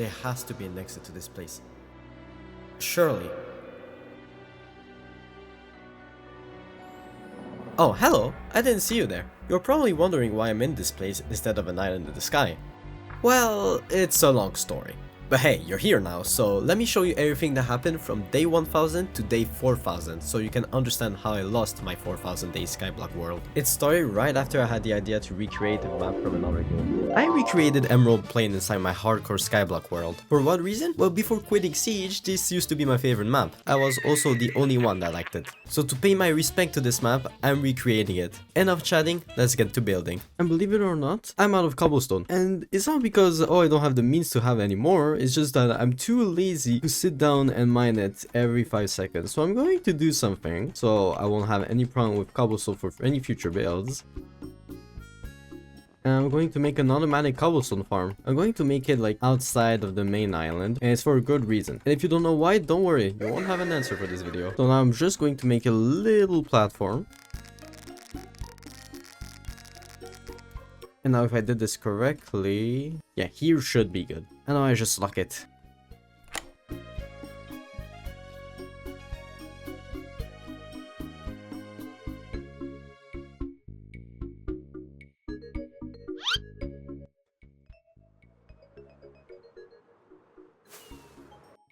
There has to be an exit to this place. Surely. Oh, hello! I didn't see you there. You're probably wondering why I'm in this place instead of an island in the sky. Well, it's a long story. But hey, you're here now, so let me show you everything that happened from day 1000 to day 4000 so you can understand how I lost my 4000 day Skyblock world. It started right after I had the idea to recreate a map from another game. I recreated Emerald Plain inside my hardcore Skyblock world. For what reason? Well, before quitting Siege, this used to be my favorite map. I was also the only one that liked it. So to pay my respect to this map, I'm recreating it. Enough chatting, let's get to building. And believe it or not, I'm out of cobblestone. And it's not because, oh, I don't have the means to have any more. It's just that I'm too lazy to sit down and mine it every 5 seconds. So I'm going to do something so I won't have any problem with cobblestone for any future builds. And I'm going to make an automatic cobblestone farm. I'm going to make it like outside of the main island, and it's for a good reason. And if you don't know why, don't worry, you won't have an answer for this video. So now I'm just going to make a little platform. And now if I did this correctly, yeah, here should be good. And now I just lock it.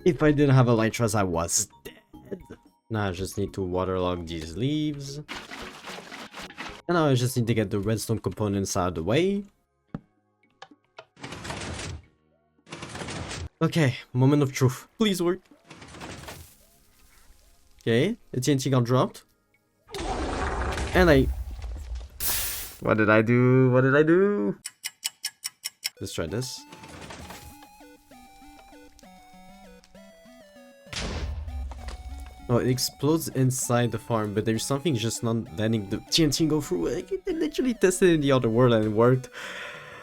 If I didn't have a light truss, I was dead. Now I just need to waterlog these leaves. And now I just need to get the redstone components out of the way. Okay, moment of truth. Please work. Okay, the TNT got dropped. And I... What did I do? What did I do? Let's try this. Oh, it explodes inside the farm, but there's something just not letting the TNT go through. I literally tested it in the other world and it worked.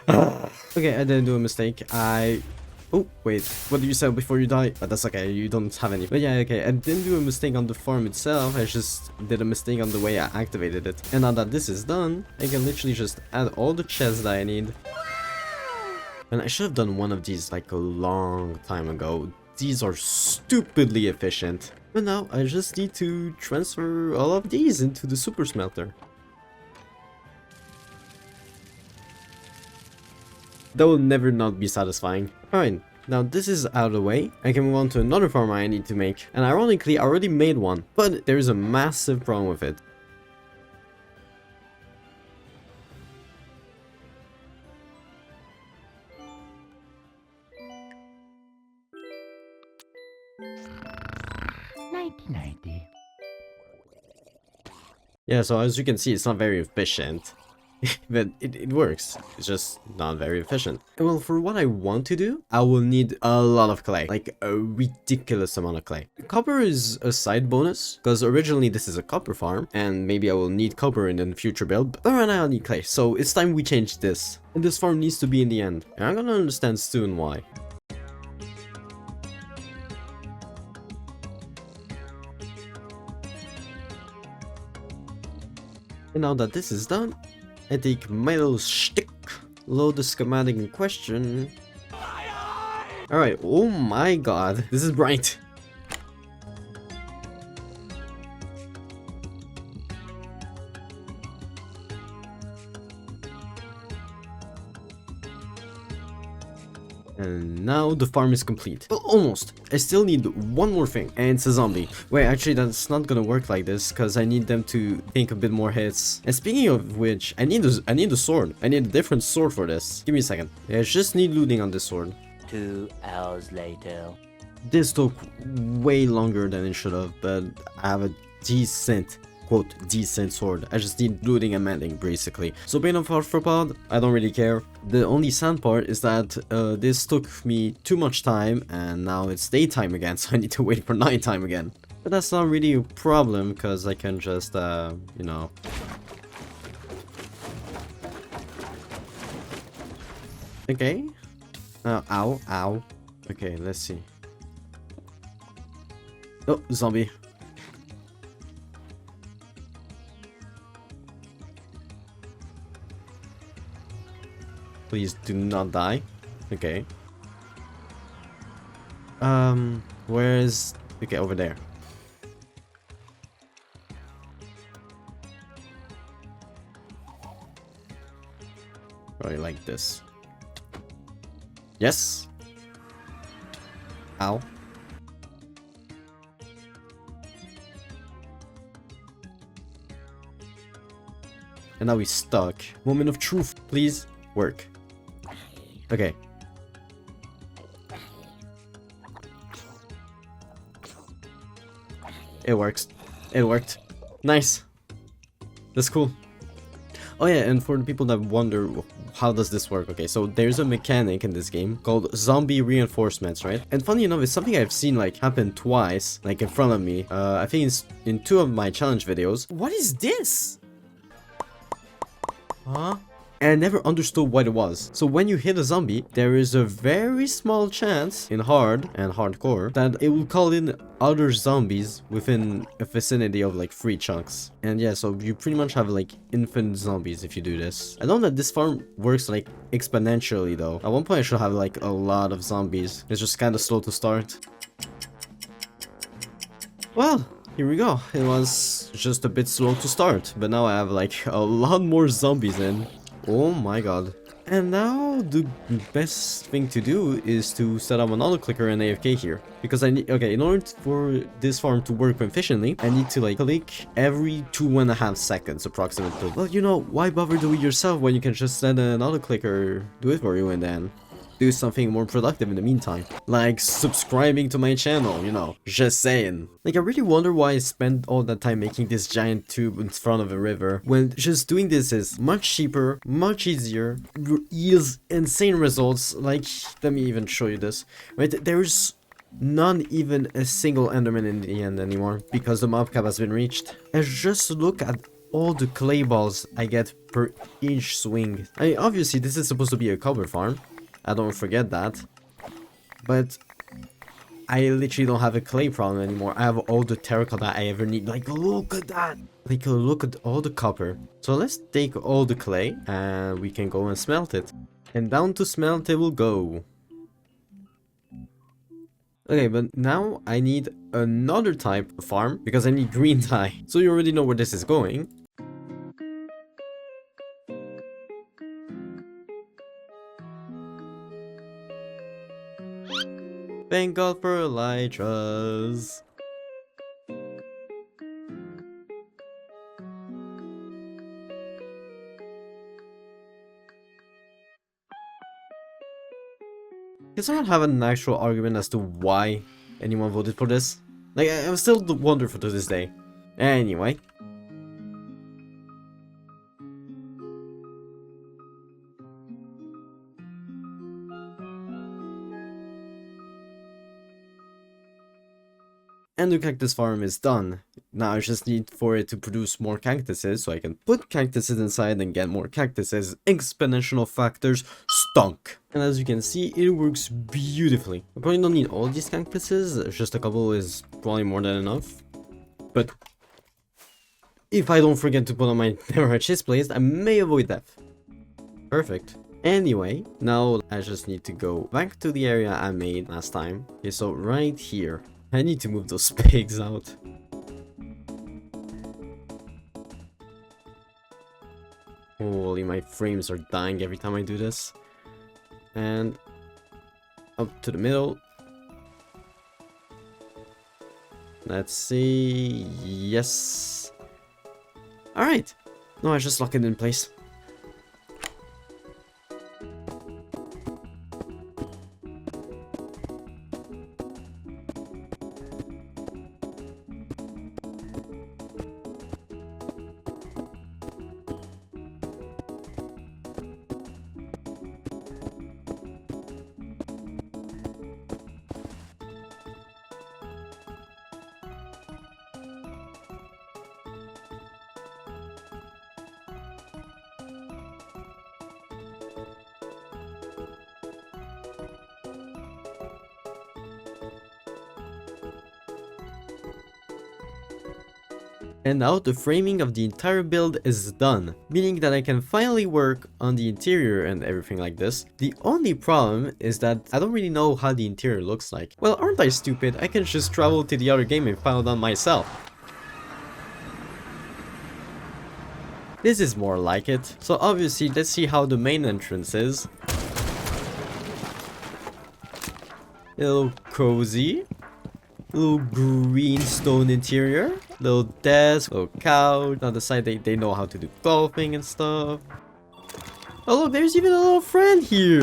Okay, I didn't do a mistake. Oh, wait. What did you say before you die? But that's okay, you don't have any. But yeah, okay, I didn't do a mistake on the farm itself. I just did a mistake on the way I activated it. And now that this is done, I can literally just add all the chests that I need. And I should have done one of these like a long time ago. These are stupidly efficient. But now I just need to transfer all of these into the super smelter. That will never not be satisfying. Alright, now this is out of the way. I can move on to another farm I need to make. And ironically, I already made one. But there's a massive problem with it. Yeah, so as you can see, it's not very efficient. But it works. It's just not very efficient. And well, for what I want to do, I will need a lot of clay. Like a ridiculous amount of clay. Copper is a side bonus, because originally this is a copper farm, and maybe I will need copper in the future build, but right now I need clay, so it's time we change this. And this farm needs to be in the end. And I'm gonna understand soon why. And now that this is done, I take my little stick, load the schematic in question. Alright, oh my god, this is bright. And now the farm is complete. Well, almost. I still need one more thing, and it's a zombie. Wait, actually that's not gonna work like this, because I need them to think a bit more hits. And speaking of which, I need a sword. I need a different sword for this. Give me a second. I just need looting on this sword. 2 hours later. This took way longer than it should have, but I have a decent, quote, decent sword. I just need looting and mending, basically. So being on arthropod, I don't really care. The only sad part is that this took me too much time, and now it's daytime again, so I need to wait for nighttime again. But that's not really a problem, because I can just, you know... Okay. Ow, ow. Okay, let's see. Oh, zombie. Please do not die. Okay. Where is... Okay, over there. Probably like this. Yes. Ow. And now he's stuck. Moment of truth, please work. Okay. It works. It worked. Nice. That's cool. Oh yeah, and for the people that wonder how does this work, okay, so there's a mechanic in this game called zombie reinforcements, right? And funny enough, it's something I've seen like happen twice, like in front of me. I think it's in 2 of my challenge videos. What is this? Huh? And I never understood what it was. So when you hit a zombie, there is a very small chance in hard and hardcore that it will call in other zombies within a vicinity of like 3 chunks. And yeah, so you pretty much have like infinite zombies if you do this. I know that this farm works like exponentially though. At one point I should have like a lot of zombies. It's just kind of slow to start. Well, here we go. It was just a bit slow to start, but now I have like a lot more zombies in. Oh my god. And now the best thing to do is to set up an auto clicker and AFK here. Because I need, okay, in order for this farm to work efficiently, I need to like click every 2.5 seconds approximately. Well, you know, why bother doing it yourself when you can just set an auto clicker, do it for you and then do something more productive in the meantime. Like subscribing to my channel, you know, just saying. Like I really wonder why I spent all that time making this giant tube in front of a river, when just doing this is much cheaper, much easier, yields insane results. Like, let me even show you this. Right, there's not even a single enderman in the end anymore, because the mob cap has been reached. And just look at all the clay balls I get per each swing. I mean, obviously this is supposed to be a cobble farm. I don't forget that, but I literally don't have a clay problem anymore. I have all the terracotta I ever need. Like, look at that! Like, look at all the copper. So let's take all the clay and we can go and smelt it. And down to smelt it will go. Okay, but now I need another type of farm because I need green dye. So you already know where this is going. Thank God for elytras. Can someone have an actual argument as to why anyone voted for this? Like, I'm still wonder for to this day. Anyway. And the cactus farm is done. Now I just need for it to produce more cactuses so I can put cactuses inside and get more cactuses. Exponential factors stunk. And as you can see, it works beautifully. I probably don't need all these cactuses, just a couple is probably more than enough. But if I don't forget to put on my never chest placed, I may avoid death. Perfect. Anyway, now I just need to go back to the area I made last time. Okay, so right here. I need to move those pigs out. Holy, my frames are dying every time I do this. And up to the middle. Let's see. Yes. Alright. No, I just lock it in place. And now the framing of the entire build is done, meaning that I can finally work on the interior and everything like this. The only problem is that I don't really know how the interior looks like. Well, aren't I stupid? I can just travel to the other game and find out myself. This is more like it. So obviously, let's see how the main entrance is. Little cozy. Little green stone interior. Little desk, little couch. On the side, they know how to do golfing and stuff. Oh look, there's even a little friend here.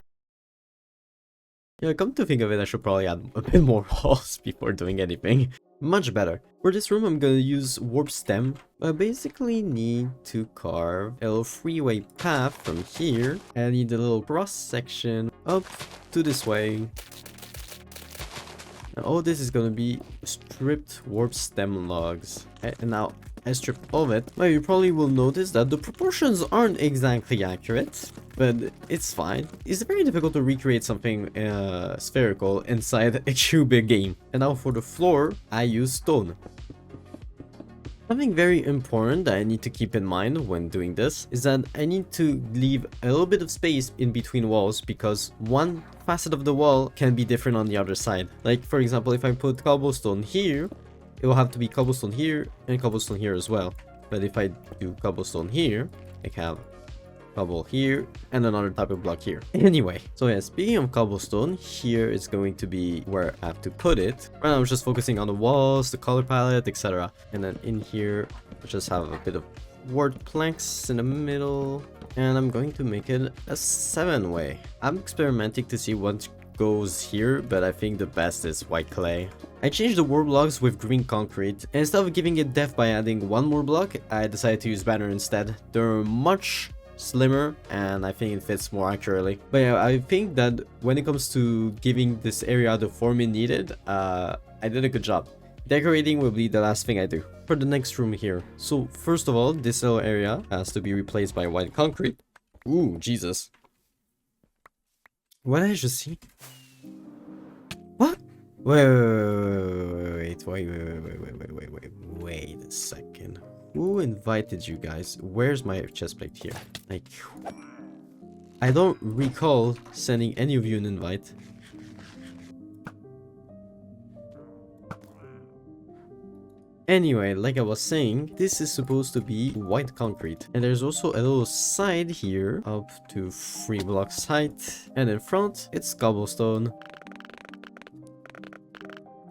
Yeah, come to think of it, I should probably add a bit more walls before doing anything. Much better. For this room, I'm gonna use warp stem. I basically need to carve a little freeway path from here. I need a little cross section up to this way. Now, all this is gonna be stripped warp stem logs. And now I strip all of it. Well, you probably will notice that the proportions aren't exactly accurate, but it's fine. It's very difficult to recreate something spherical inside a cubic game. And now for the floor, I use stone. Something very important that I need to keep in mind when doing this is that I need to leave a little bit of space in between walls because one facet of the wall can be different on the other side. Like for example, if I put cobblestone here, it will have to be cobblestone here and cobblestone here as well. But if I do cobblestone here, I can have cobble here and another type of block here. Anyway, so yeah, speaking of cobblestone, here is going to be where I have to put it. Right now I'm just focusing on the walls, the color palette, etc. And then in here, I just have a bit of word planks in the middle. And I'm going to make it a 7-way. I'm experimenting to see what goes here, but I think the best is white clay. I changed the wall blocks with green concrete, and instead of giving it depth by adding one more block, I decided to use banner instead. They're much slimmer and I think it fits more accurately. But yeah, I think that when it comes to giving this area the form it needed, I did a good job. Decorating will be the last thing I do. For the next room here. So first of all, this little area has to be replaced by white concrete. Ooh, Jesus. What did I just see? What? Wait a second. Who invited you guys? Where's my chestplate here? Like, I don't recall sending any of you an invite. Anyway, like I was saying, this is supposed to be white concrete. And there's also a little side here up to 3 blocks height. And in front, it's cobblestone.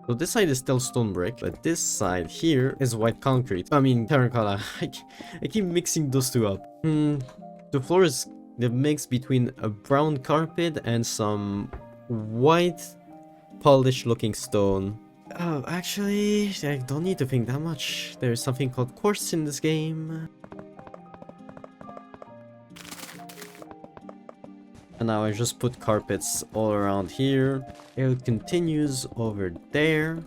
So this side is still stone brick, but this side here is white concrete. I mean, terracotta. I keep mixing those two up. The floor is the mix between a brown carpet and some white polished looking stone. Oh, actually, I don't need to think that much. There's something called quartz in this game. And now I just put carpets all around here. It continues over there.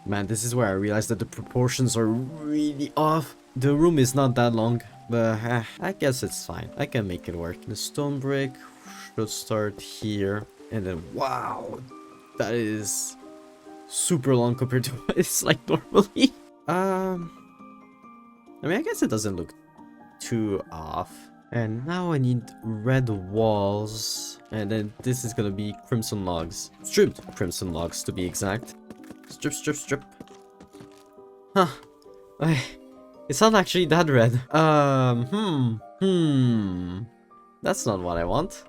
Man, this is where I realized that the proportions are really off. The room is not that long, but I guess it's fine. I can make it work. The stone brick should start here. And then, wow, that is super long compared to what it's like normally. I mean, I guess it doesn't look too off. And now I need red walls. And then this is gonna be crimson logs. Stripped crimson logs to be exact. Strip, strip, strip. Huh. It's not actually that red. That's not what I want.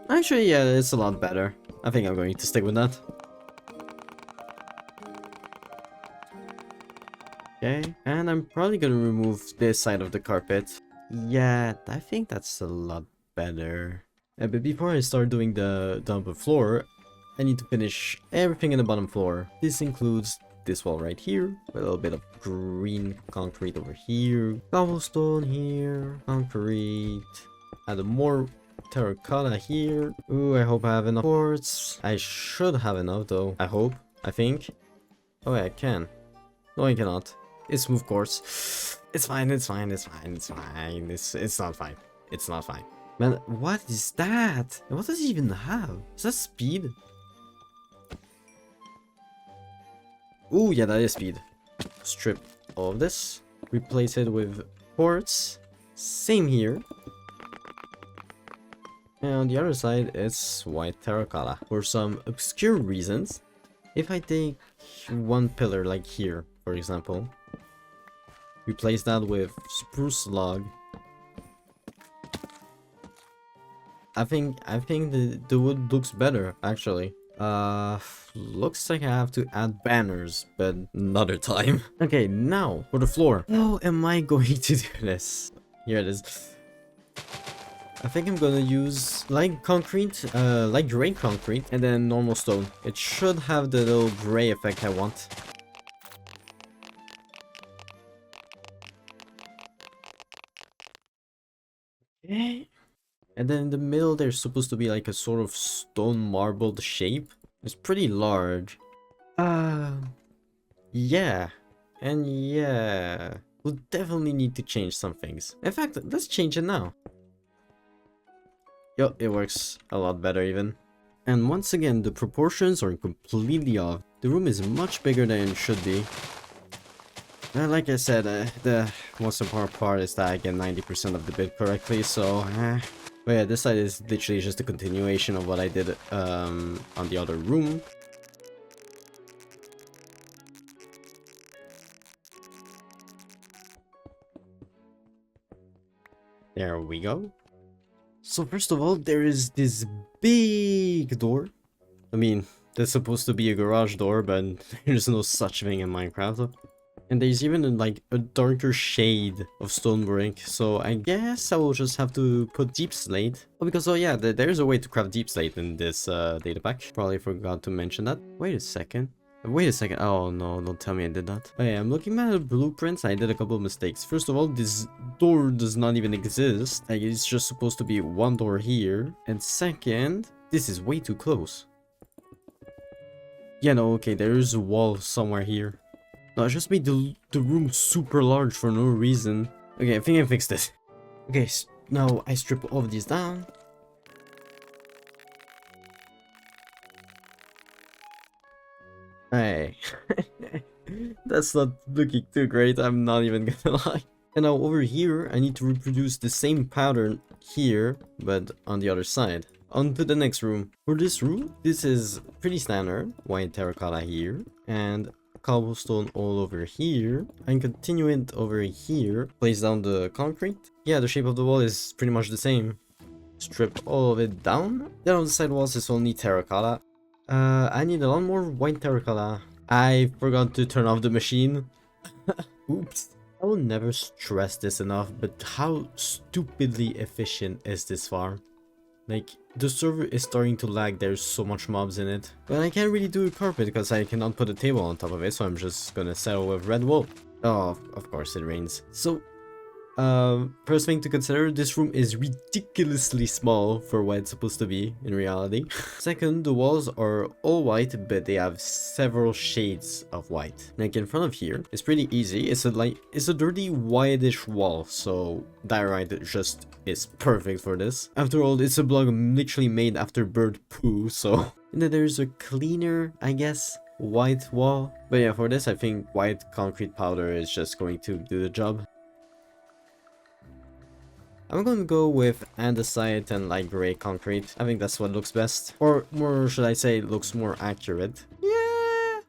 Actually, yeah, it's a lot better. I think I'm going to stick with that. Okay, and I'm probably gonna remove this side of the carpet. Yeah, I think that's a lot better. But before I start doing the upper floor, I need to finish everything in the bottom floor. This includes this wall right here, with a little bit of green concrete over here, cobblestone here, concrete, add more terracotta here. Ooh, I hope I have enough quartz. I should have enough though, I hope, I think. Oh yeah, I can. No, I cannot. It's smooth quartz. It's fine, it's fine, it's fine, it's fine. It's not fine. It's not fine. Man, what is that? And what does it even have? Is that speed? Ooh, yeah, that is speed. Strip all of this. Replace it with quartz. Same here. And on the other side, it's white terracotta. For some obscure reasons, if I take one pillar like here, for example, replace that with spruce log, I think the wood looks better, actually. Looks like I have to add banners, but another time. Okay, now for the floor. How am I going to do this? Here it is. I think I'm gonna use light concrete, light gray concrete, and then normal stone. It should have the little gray effect I want. Okay. And then in the middle there's supposed to be like a sort of stone marbled shape. It's pretty large. Yeah. And yeah. We'll definitely need to change some things. In fact, let's change it now. Yo, it works a lot better even. And once again, the proportions are completely off. The room is much bigger than it should be. Like I said, the most important part is that I get 90% of the bit correctly, so... But yeah, this side is literally just a continuation of what I did on the other room. There we go. So first of all, there is this big door. I mean, that's supposed to be a garage door, but there's no such thing in Minecraft. And there's even like a darker shade of stone brick, so I guess I will just have to put deep slate. Oh, because oh yeah, there's a way to craft deep slate in this data pack. Probably forgot to mention that. Wait a second. Oh no, don't tell me I did that. Oh yeah, I'm looking at the blueprints. I did a couple of mistakes. First of all, this door does not even exist. Like, it's just supposed to be one door here. And second, this is way too close. Yeah, no, okay, there is a wall somewhere here. No, I just made the room super large for no reason. Okay, I think I fixed it. Okay, now I strip all of these down. Hey, that's not looking too great, I'm not even gonna lie. And now over here, I need to reproduce the same pattern here, but on the other side. On to the next room. For this room, this is pretty standard. White terracotta here, and cobblestone all over here. And continue it over here. Place down the concrete. Yeah, the shape of the wall is pretty much the same. Strip all of it down. Then on the side walls, it's only terracotta. I need a lot more white terracotta. I forgot to turn off the machine. Oops. I will never stress this enough, but how stupidly efficient is this farm? Like, the server is starting to lag, there's so much mobs in it. But I can't really do a carpet because I cannot put a table on top of it, so I'm just gonna settle with red wool. Oh, of course it rains. So, first thing to consider, this room is ridiculously small for what it's supposed to be in reality. Second, the walls are all white, but they have several shades of white. Like in front of here, it's pretty easy. It's a dirty whitish wall, so diorite just is perfect for this. After all, it's a block literally made after bird poo, so... And then there's a cleaner, I guess, white wall. But yeah, for this, I think white concrete powder is just going to do the job. I'm gonna go with andesite and light gray concrete. I think that's what looks best. Or more, should I say, looks more accurate. Yeah,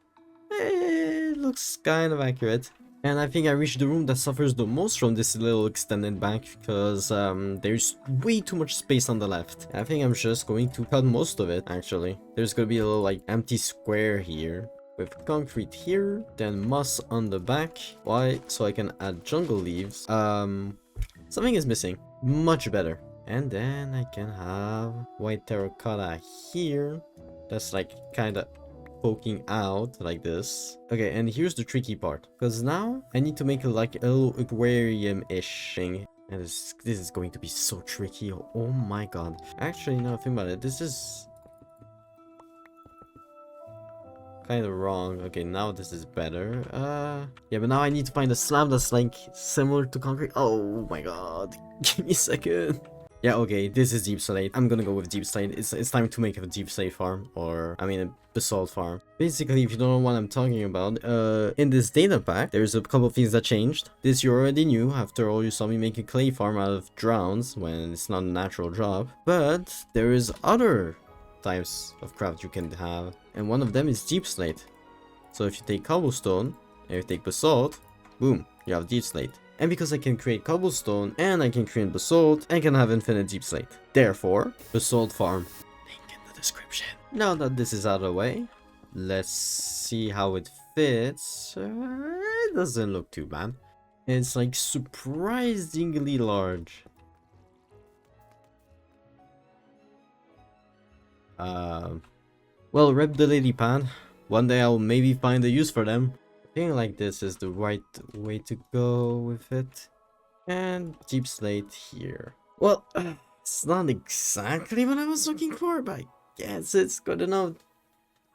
it looks kind of accurate. And I think I reached the room that suffers the most from this little extended back, because there's way too much space on the left. I think I'm just going to cut most of it, actually. There's gonna be a little like empty square here, with concrete here, then moss on the back. Why? So I can add jungle leaves. Something is missing. Much better. And then I can have white terracotta here. That's like kind of poking out like this. Okay, and here's the tricky part. Because now I need to make like a little aquarium-ish thing. And this is going to be so tricky. Oh my god. Actually, now think about it. This is kind of wrong. Okay, now this is better. Yeah, but now I need to find a slab that's like similar to concrete. Oh my god. Give me a second. Yeah, okay, this is deep slate. I'm gonna go with deep slate. It's time to make a deep slate farm, or I mean a basalt farm. Basically, if you don't know what I'm talking about, in this data pack, there's a couple of things that changed. This you already knew. After all, you saw me make a clay farm out of drowns when it's not a natural job. But there is other types of craft you can have, and one of them is deep slate. So if you take cobblestone and you take basalt, boom, you have deep slate. And because I can create cobblestone and I can create basalt, I can have infinite deep slate. Therefore, basalt farm. Link in the description. Now that this is out of the way, let's see how it fits. It doesn't look too bad. It's like surprisingly large. Well, rep the lily pad. One day I'll maybe find a use for them. Thing like this is the right way to go with it. And deep slate here. Well, it's not exactly what I was looking for, but I guess it's good enough.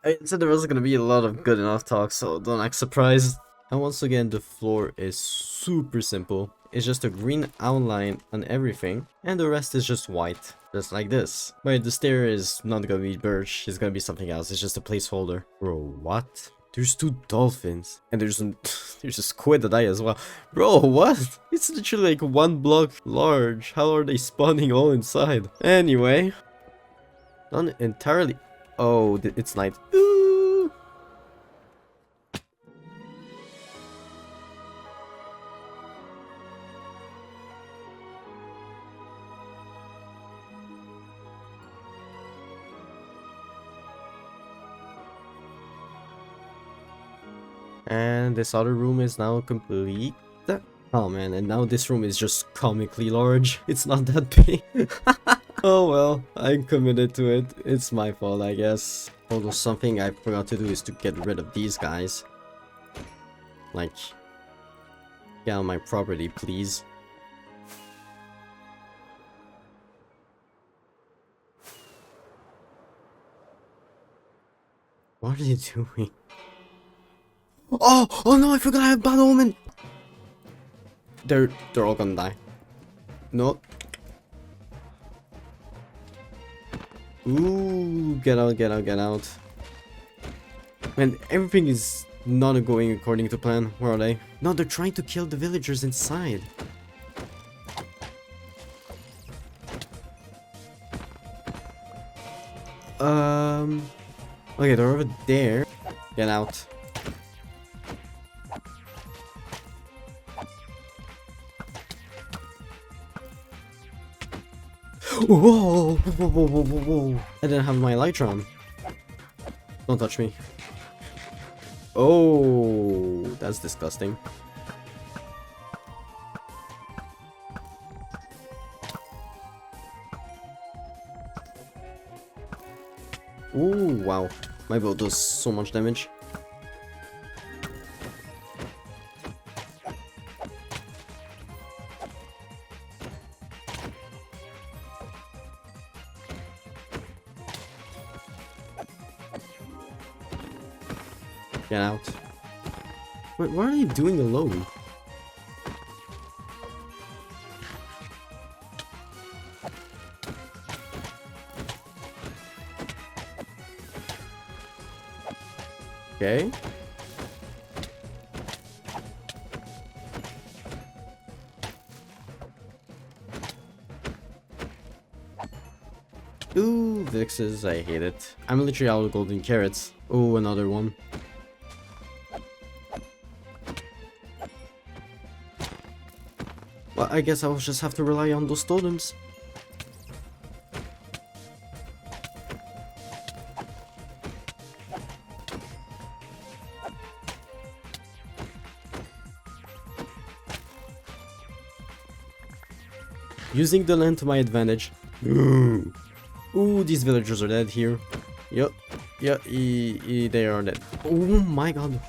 I said there wasn't gonna be a lot of good enough talk, so don't act surprised. And once again, the floor is super simple. It's just a green outline on everything, and the rest is just white, just like this. But the stair is not gonna be birch, it's gonna be something else. It's just a placeholder. Bro, what? There's 2 dolphins, and there's a squid that died as well. Bro, what? It's literally like 1 block large. How are they spawning all inside? Anyway, not entirely. Oh, it's night. Ooh. And this other room is now complete. Oh man, and now this room is just comically large. It's not that big. Oh well, I'm committed to it. It's my fault, I guess. Although something I forgot to do is to get rid of these guys. Like, get on my property, please. What are you doing? Oh no, I forgot I have bad omen. They're all gonna die. No. Ooh, get out, get out, get out. Man, everything is not going according to plan. Where are they? No, they're trying to kill the villagers inside. Okay, they're over there. Get out. Whoa, whoa, whoa, whoa, whoa, whoa. I didn't have my Elytron. Don't touch me. Oh, that's disgusting. Ooh, wow. My bow does so much damage. Get out. Wait, what are you doing alone? Okay. Ooh, Vixes, I hate it. I'm literally out of golden carrots. Oh, another one. Well, I guess I'll just have to rely on those totems. Using the land to my advantage. Ooh, these villagers are dead here. Yep, yeah, they are dead. Oh my god.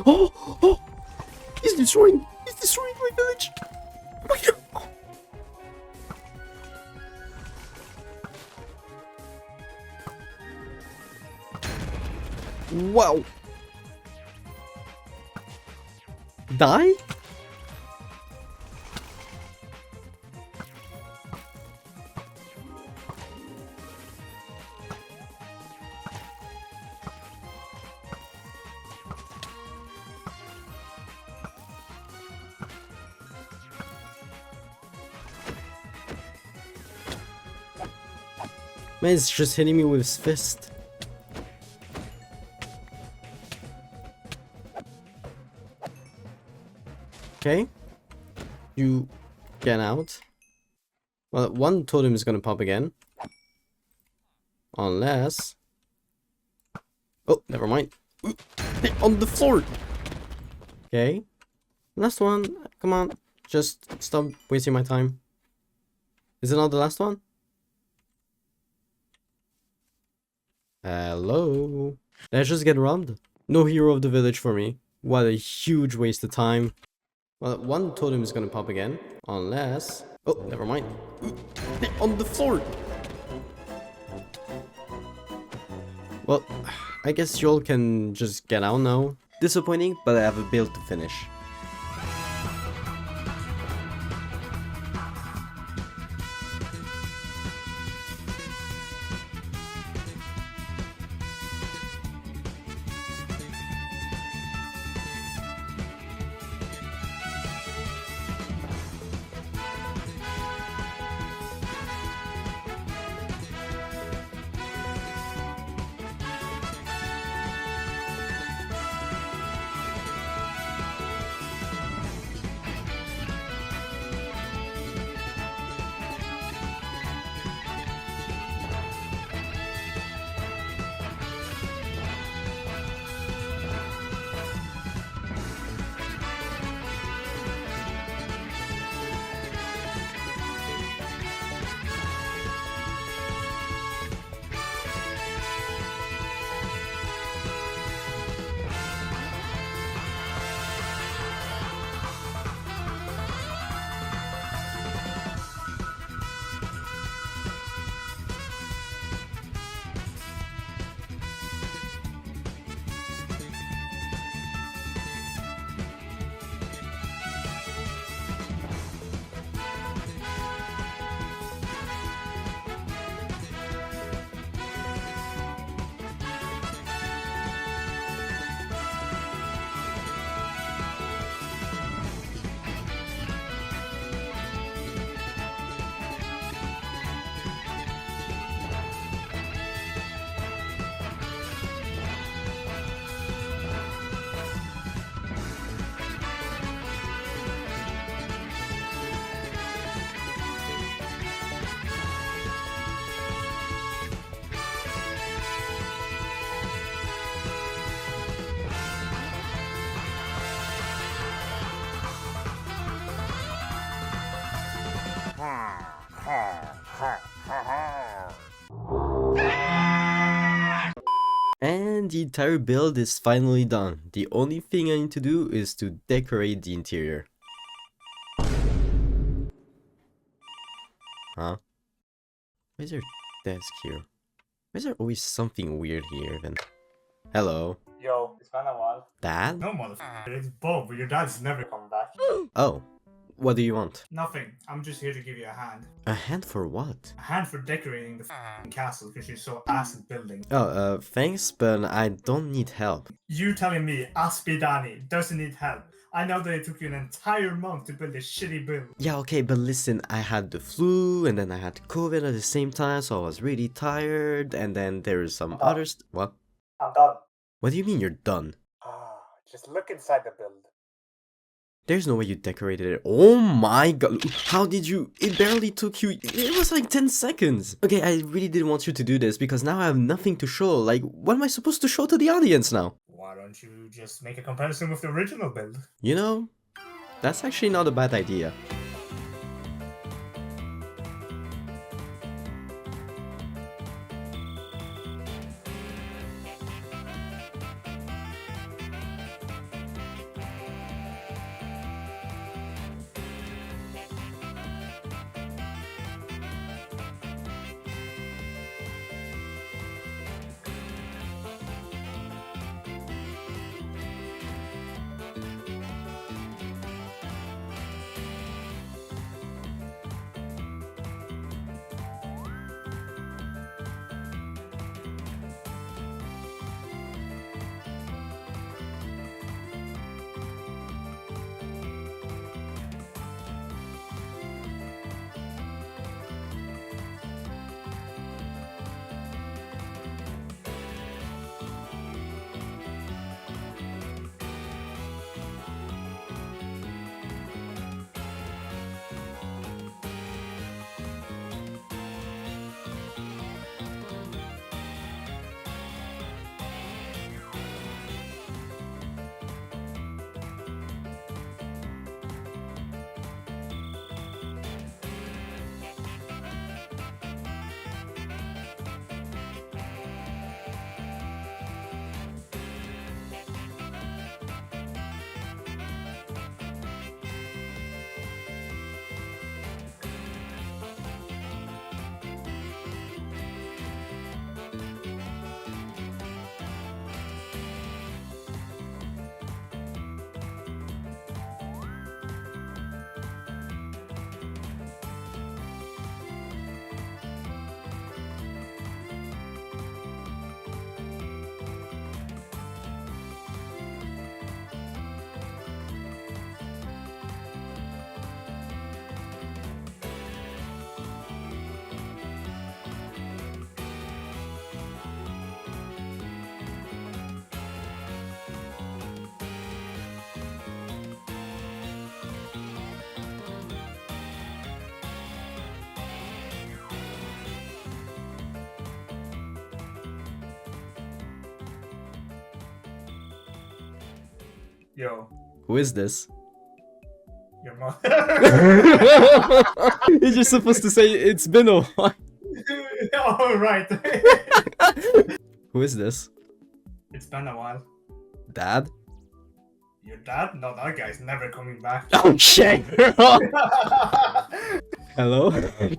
Oh! He's destroying my village! Oh my god! Wow! die? Man, it's just hitting me with his fist. Okay. You get out. Well, one totem is gonna pop again. Unless... Oh, never mind. On the floor! Okay. Last one. Come on. Just stop wasting my time. Is it not the last one? Hello? Did I just get robbed? No hero of the village for me. What a huge waste of time. Well, one totem is gonna pop again. Unless... Oh, never mind. On the floor! Well, I guess y'all can just get out now. Disappointing, but I have a build to finish. And the entire build is finally done. The only thing I need to do is to decorate the interior. Huh? Why is there a desk here? Why is there always something weird here then? Hello. Yo, it's been a while. Dad? No, motherfucker, it's Bob, but your dad's never come back. Oh. What do you want? Nothing. I'm just here to give you a hand. A hand for what? A hand for decorating the castle because you're so ass at building. Oh, thanks, but I don't need help. You telling me Aspi doesn't need help? I know that it took you an entire month to build a shitty build. Yeah, okay, but listen, I had the flu, and then I had COVID at the same time, so I was really tired, and then there's some others. What? I'm done. What do you mean you're done? Just look inside the build. There's no way you decorated it. Oh my god. How did you? It barely took you. It was like 10 seconds. Okay, I really didn't want you to do this because now I have nothing to show. Like, what am I supposed to show to the audience now? Why don't you just make a comparison with the original build? You know, that's actually not a bad idea. Yo, Who is this? your mom. You're just supposed to say it's been a while. Oh, right. Who is this? It's been a while. Dad? Your dad? No, that guy's never coming back. Oh shit! Hello?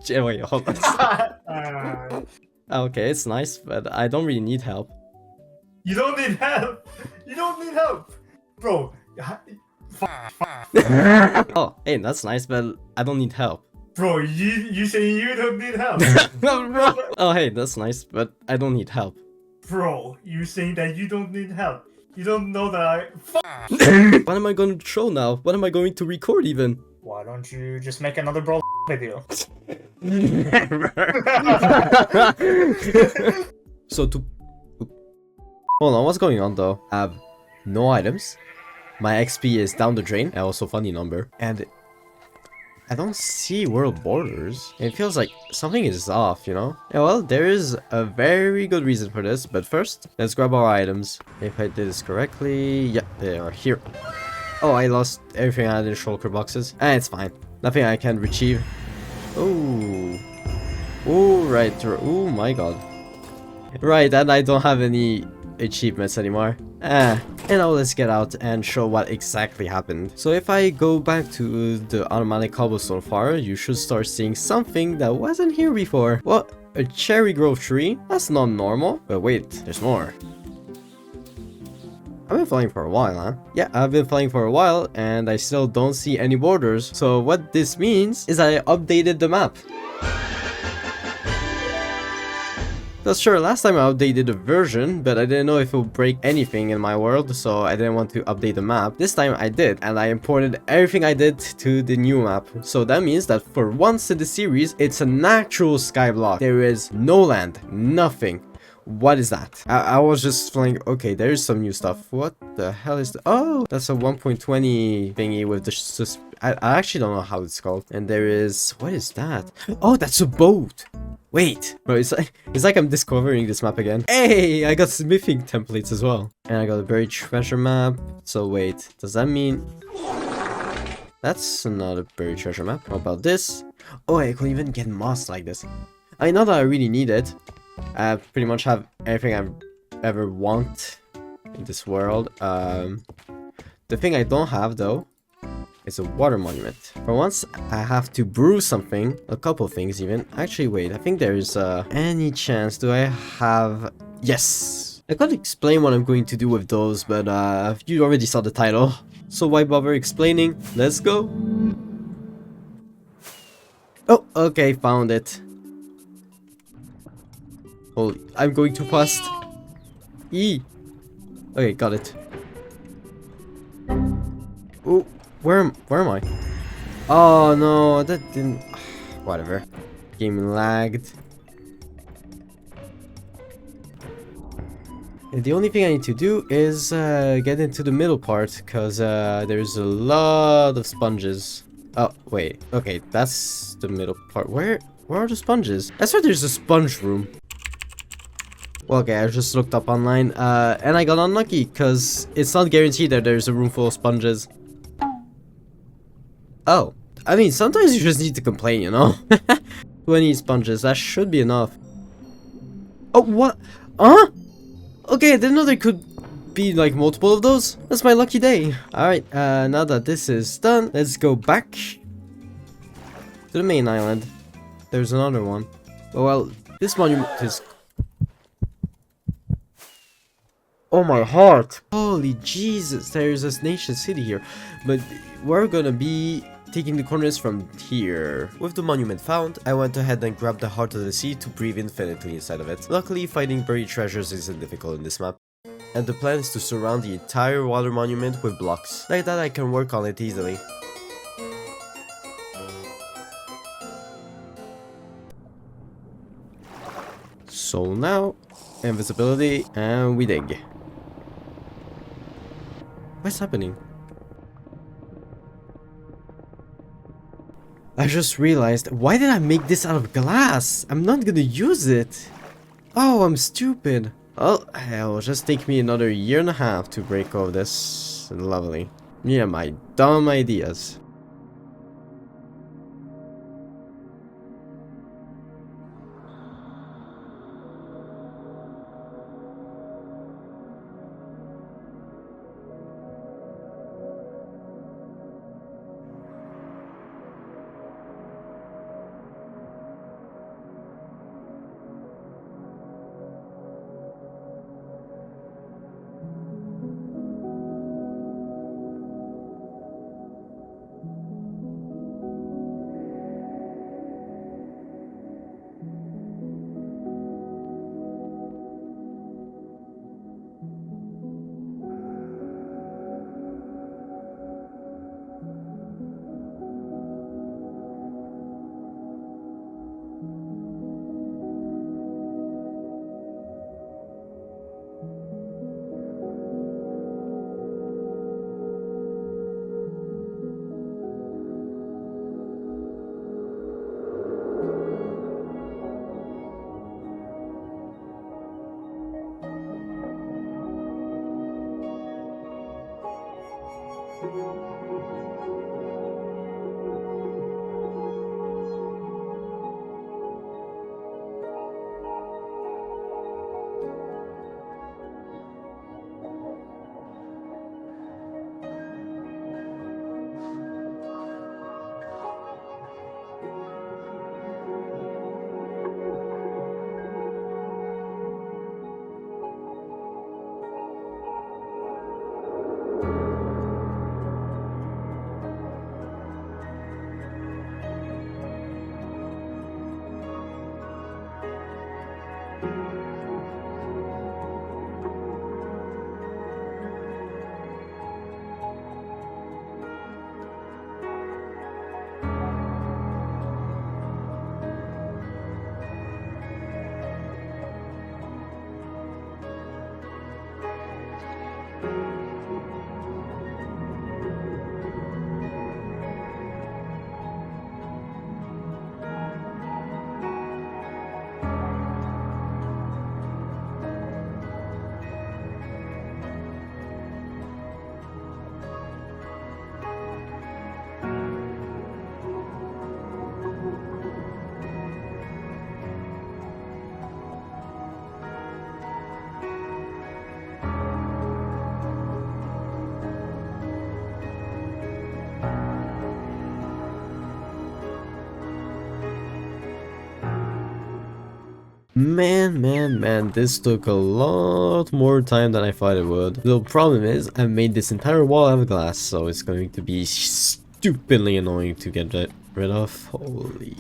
Wait, hold on. Okay, it's nice, but I don't really need help. You don't need help. You don't need help, bro. Oh, hey, that's nice, but I don't need help. Bro, you say you don't need help. Oh, hey, that's nice, but I don't need help. Bro, you saying that you don't need help. You don't know that I. What am I going to show now? What am I going to record even? Why don't you just make another brawl video? So to... Hold on, what's going on though? I have no items. My XP is down the drain, and also funny number. And I don't see world borders. It feels like something is off, you know? Yeah, well, there is a very good reason for this, but first, let's grab our items. If I did this correctly, yeah, they are here. Oh, I lost everything I had in shulker boxes. It's fine. Nothing I can retrieve. Oh. Oh, right. Oh my god. Right, and I don't have any achievements anymore. And now let's get out and show what exactly happened. So if I go back to the automatic cobblestone farm, you should start seeing something that wasn't here before. What? A cherry grove tree? That's not normal. But wait, there's more. I've been flying for a while, huh? Yeah, I've been flying for a while and I still don't see any borders. So what this means is I updated the map. Because sure, last time I updated the version, but I didn't know if it would break anything in my world, so I didn't want to update the map. This time I did, and I imported everything I did to the new map. So that means that for once in the series, it's an actual Skyblock. There is no land, nothing. What is that? I was just flying, okay, there is some new stuff. What the hell is that? Oh, that's a 1.20 thingy with the... I actually don't know how it's called. And there is... What is that? Oh, that's a boat! Wait, bro, it's like I'm discovering this map again. Hey, I got smithing templates as well. And I got a buried treasure map. So wait, does that mean... That's not a buried treasure map. What about this? Oh, I could even get moss like this. I know that I really need it. I pretty much have everything I ever want in this world. The thing I don't have though is a water monument. For once, I have to brew something, a couple things even. Actually, wait, I think there's any chance do I have... Yes! I can't explain what I'm going to do with those, but you already saw the title. So why bother explaining? Let's go! Oh, okay, found it. Holy, I'm going too fast. E. Okay, got it. Oh, where am I? Oh no, that didn't. Whatever. Game lagged. And the only thing I need to do is get into the middle part, because there's a lot of sponges. Oh wait, okay, that's the middle part. Where are the sponges? I swear there's a sponge room. Well, okay, I just looked up online, and I got unlucky, because it's not guaranteed that there's a room full of sponges. Oh, I mean, sometimes you just need to complain, you know? 20 sponges, that should be enough. Oh, what? Huh? Okay, I didn't know there could be, like, multiple of those. That's my lucky day. Alright, now that this is done, let's go back to the main island. There's another one. Oh, well, this monument is... Oh my heart! Holy Jesus, there's a nation city here. But we're gonna be taking the coordinates from here. With the monument found, I went ahead and grabbed the heart of the sea to breathe infinitely inside of it. Luckily, finding buried treasures isn't difficult in this map. And the plan is to surround the entire water monument with blocks. Like that I can work on it easily. So now, invisibility, and we dig. What's happening? I just realized, why did I make this out of glass? I'm not gonna use it. Oh, I'm stupid. Well, it will just take me another year and a half to break all this. Lovely. Yeah, my dumb ideas. Man, this took a lot more time than I thought it would. The problem is, I made this entire wall out of glass, so it's going to be stupidly annoying to get rid of. Holy.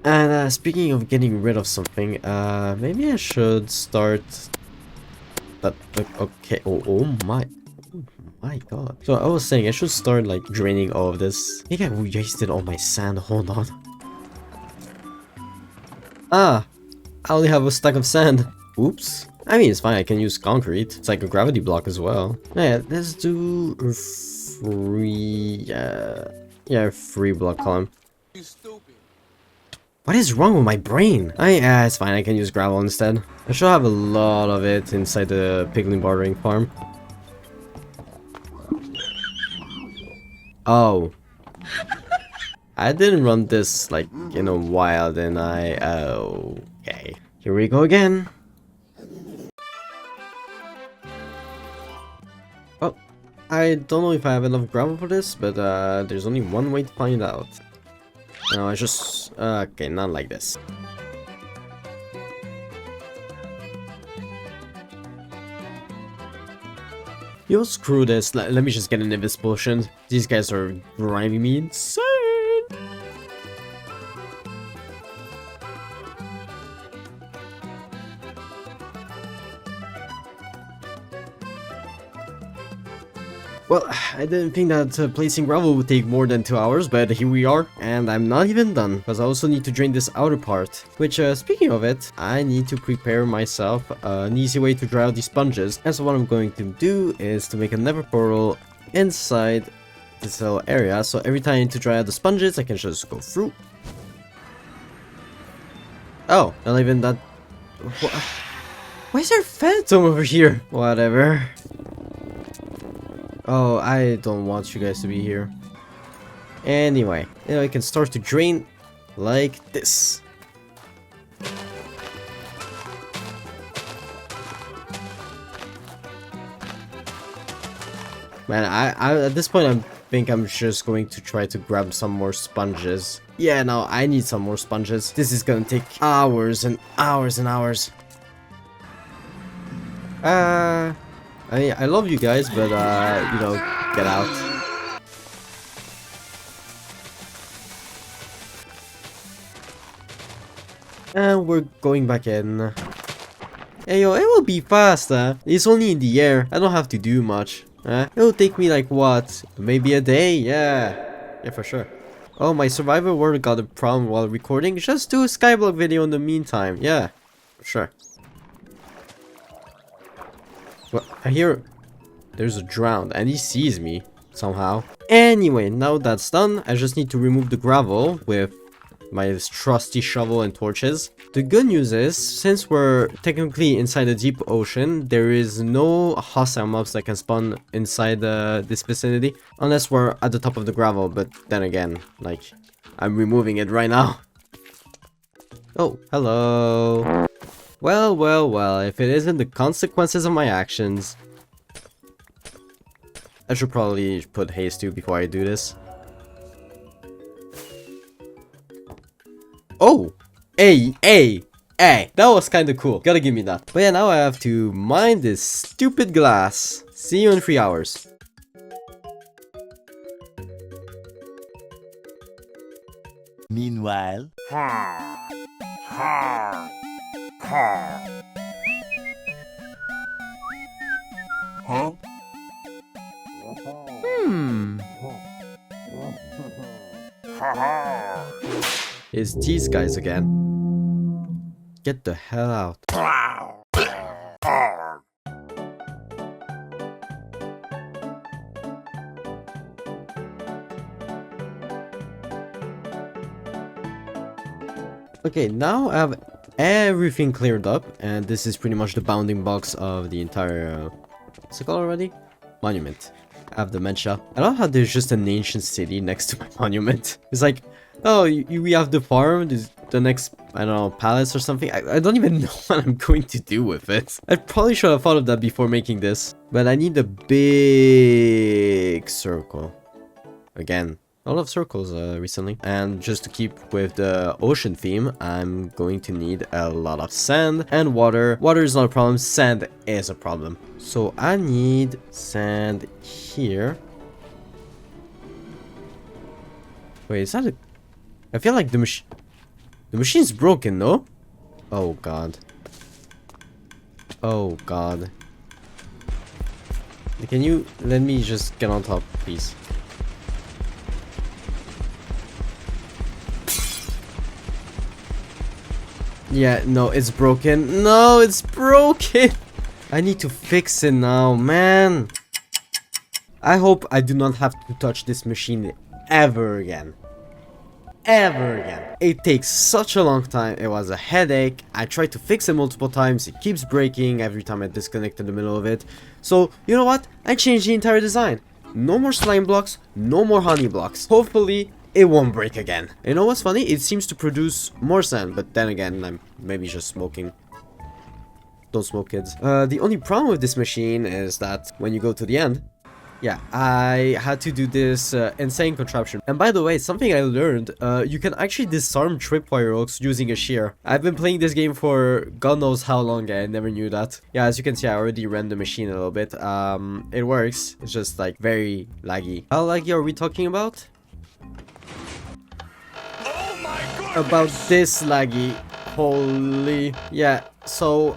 And speaking of getting rid of something, maybe I should start... okay, oh my god. So I was saying I should start like draining all of this. I think I wasted all my sand, hold on. Ah! I only have a stack of sand. Oops. I mean, it's fine, I can use concrete. It's like a gravity block as well. Yeah, let's do free... yeah, free block column. You stupid. What is wrong with my brain? It's fine, I can use gravel instead. I should have a lot of it inside the piglin bordering farm. Oh. I didn't run this, like, in a while, then I... okay. Here we go again. Oh. I don't know if I have enough gravel for this, but, there's only one way to find out. No, I just... okay, not like this. Yo, screw this. Let me just get an invis potion. These guys are driving me insane. Well, I didn't think that placing gravel would take more than 2 hours, but here we are, and I'm not even done, because I also need to drain this outer part. Which, speaking of it, I need to prepare myself an easy way to dry out these sponges. And so what I'm going to do is to make a nether portal inside this little area, so every time I need to dry out the sponges, I can just go through. Oh, not even that... Why is there a phantom over here? Whatever. Oh, I don't want you guys to be here. Anyway, you know, it can start to drain like this. Man, I at this point I think I'm just going to try to grab some more sponges. Yeah, no, I need some more sponges. This is gonna take hours and hours and hours. I love you guys, but you know, get out. And we're going back in. Hey yo, it will be fast, It's only in the air. I don't have to do much. It'll take me like what? Maybe a day? Yeah, for sure. Oh, my survivor word got a problem while recording. Just do a Skyblock video in the meantime. Yeah, for sure. Well, I hear there's a drowned and he sees me somehow. Anyway, now that's done, I just need to remove the gravel with my trusty shovel and torches. The good news is, since we're technically inside the deep ocean, there is no hostile mobs that can spawn inside this vicinity, unless we're at the top of the gravel, but then again, like, I'm removing it right now. Oh, hello. Well, if it isn't the consequences of my actions. I should probably put haste too before I do this. Oh! Hey! That was kinda cool. Gotta give me that. But yeah, now I have to mine this stupid glass. See you in 3 hours. Meanwhile. Huh? It's these guys again. Get the hell out. Okay, now I have everything cleared up, and this is pretty much the bounding box of the entire, what's it called already? Monument. I have dementia. I love how there's just an ancient city next to my monument. It's like, oh, we have the farm, the next, I don't know, palace or something. I don't even know what I'm going to do with it. I probably should have thought of that before making this. But I need a big circle. Again, a lot of circles recently. And just to keep with the ocean theme, I'm going to need a lot of sand and water. Water is not a problem, sand is a problem. So I need sand here. Wait, is that a... I feel like the machine's broken, no? Oh god. Oh god. Can you let me just get on top, please? Yeah, no, it's broken. No, it's broken. I need to fix it now, man. I hope I do not have to touch this machine ever again. Ever again. It takes such a long time. It was a headache. I tried to fix it multiple times. It keeps breaking every time I disconnect in the middle of it. So, you know what? I changed the entire design. No more slime blocks. No more honey blocks. Hopefully, it won't break again. You know what's funny? It seems to produce more sand. But then again, I'm maybe just smoking. Don't smoke, kids. The only problem with this machine is that when you go to the end, yeah, I had to do this insane contraption. And by the way, something I learned, you can actually disarm tripwire hooks using a shear. I've been playing this game for God knows how long, I never knew that. Yeah, as you can see, I already ran the machine a little bit. It works, it's just like very laggy. How laggy are we talking about? Oh my god! About this laggy. Holy... Yeah, so...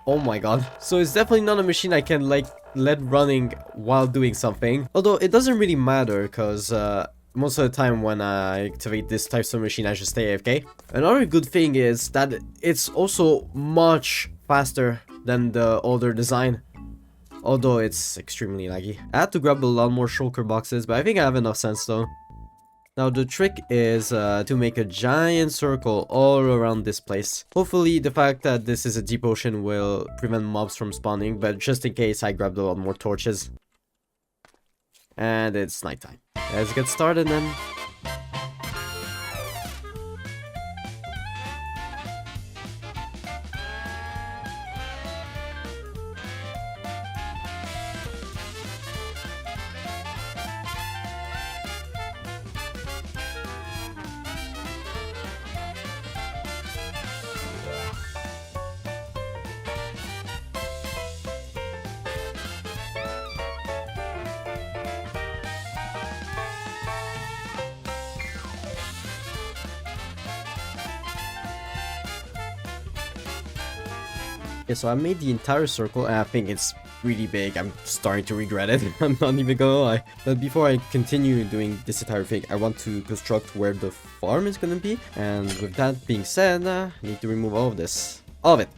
Oh my god. So it's definitely not a machine I can like let running while doing something. Although it doesn't really matter because most of the time when I activate this type of machine I just stay AFK. Another good thing is that it's also much faster than the older design. Although it's extremely laggy. I had to grab a lot more shulker boxes, but I think I have enough sense though. Now the trick is to make a giant circle all around this place. Hopefully the fact that this is a deep ocean will prevent mobs from spawning, but just in case I grabbed a lot more torches. And it's nighttime. Let's get started then. Okay, so I made the entire circle and I think it's really big. I'm starting to regret it. I'm not even gonna lie. But before I continue doing this entire thing, I want to construct where the farm is gonna be. And with that being said, I need to remove all of this. All of it.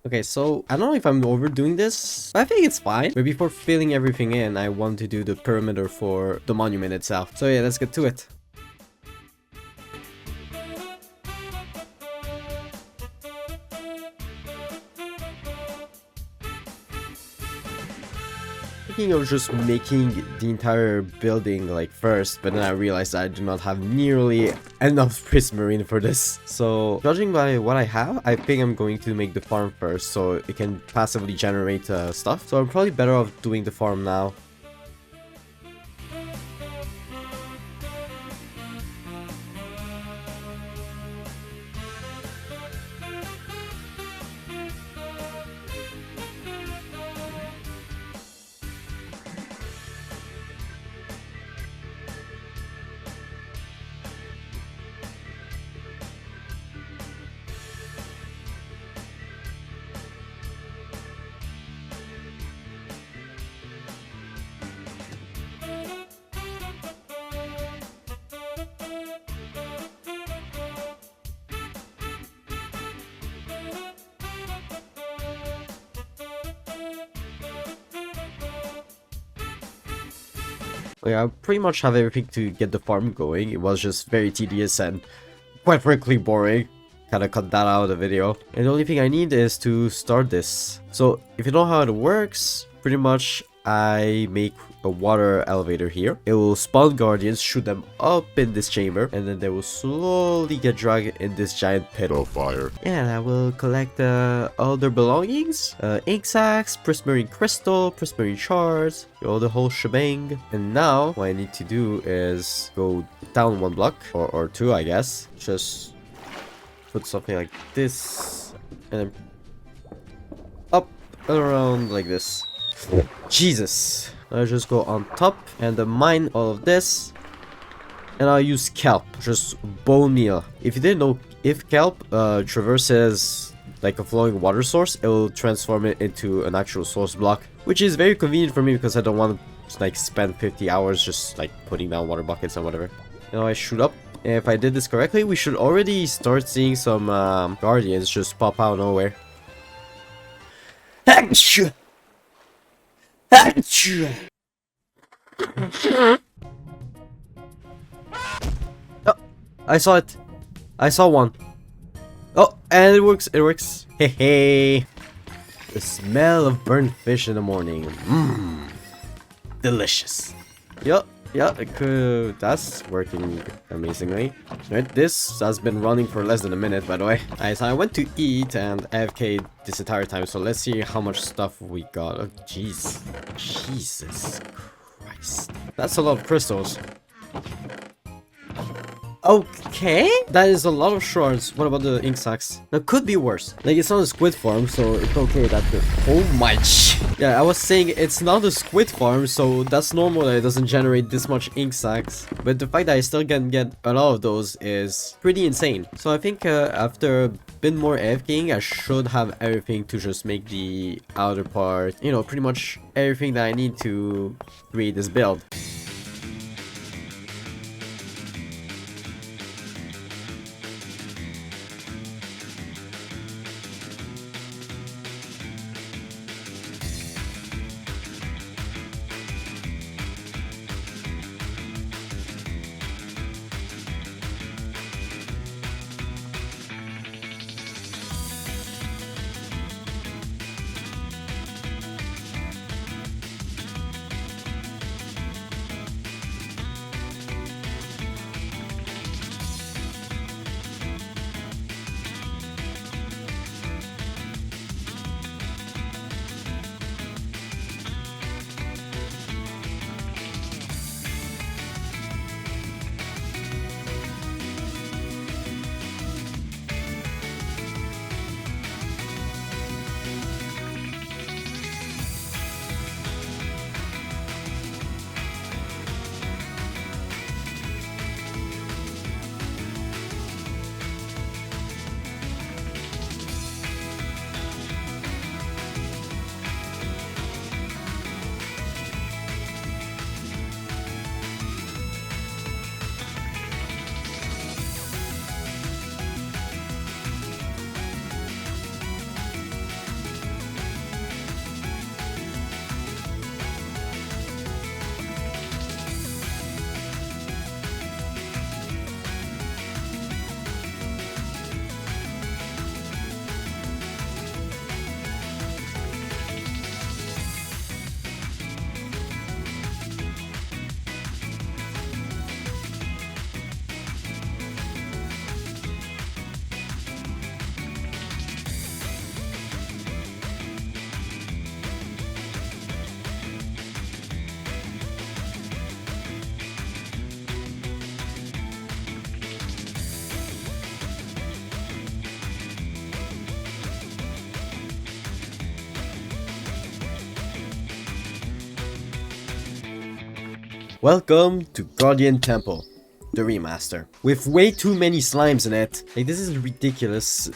Okay, so I don't know if I'm overdoing this, but I think it's fine. But before filling everything in, I want to do the perimeter for the monument itself. So yeah, let's get to it. Thinking of just making the entire building like first, but then I realized I do not have nearly enough prismarine for this. So judging by what I have, I think I'm going to make the farm first so it can passively generate stuff. So I'm probably better off doing the farm now. Yeah, I pretty much have everything to get the farm going. It was just very tedious and quite frankly boring. Kinda cut that out of the video. And the only thing I need is to start this. So if you know how it works, pretty much I make a water elevator here. It will spawn guardians, shoot them up in this chamber, and then they will slowly get dragged in this giant pit of fire. And I will collect all their belongings, ink sacs, prismarine crystal, prismarine shards, all the whole shebang. And now what I need to do is go down one block or two, I guess. Just put something like this, and then up and around like this. Jesus. I'll just go on top and mine all of this. And I'll use kelp, just bone meal. If you didn't know, if kelp traverses like a flowing water source, it will transform it into an actual source block. Which is very convenient for me because I don't want to like spend 50 hours just like putting down water buckets and whatever. Now I shoot up. And if I did this correctly, we should already start seeing some guardians just pop out of nowhere. Achoo! Achoo! Oh, I saw it. I saw one. Oh, and it works. It works. Hey, hey. The smell of burnt fish in the morning. Mmm. Delicious. Yup. Yeah, that's working amazingly. Right, this has been running for less than a minute, by the way. Alright, so I went to eat and AFK this entire time, so let's see how much stuff we got. Oh, jeez. Jesus Christ. That's a lot of crystals. Okay, that is a lot of shards. What about the ink sacs? That could be worse. Like, it's not a squid farm, so it's okay that the... Oh my... Yeah, I was saying it's not a squid farm, so that's normal that it doesn't generate this much ink sacs. But the fact that I still can get a lot of those is pretty insane. So I think after a bit more AFKing, I should have everything to just make the outer part, you know, pretty much everything that I need to create this build. Welcome to Guardian Temple, the remaster, with way too many slimes in it. Like, this is ridiculous.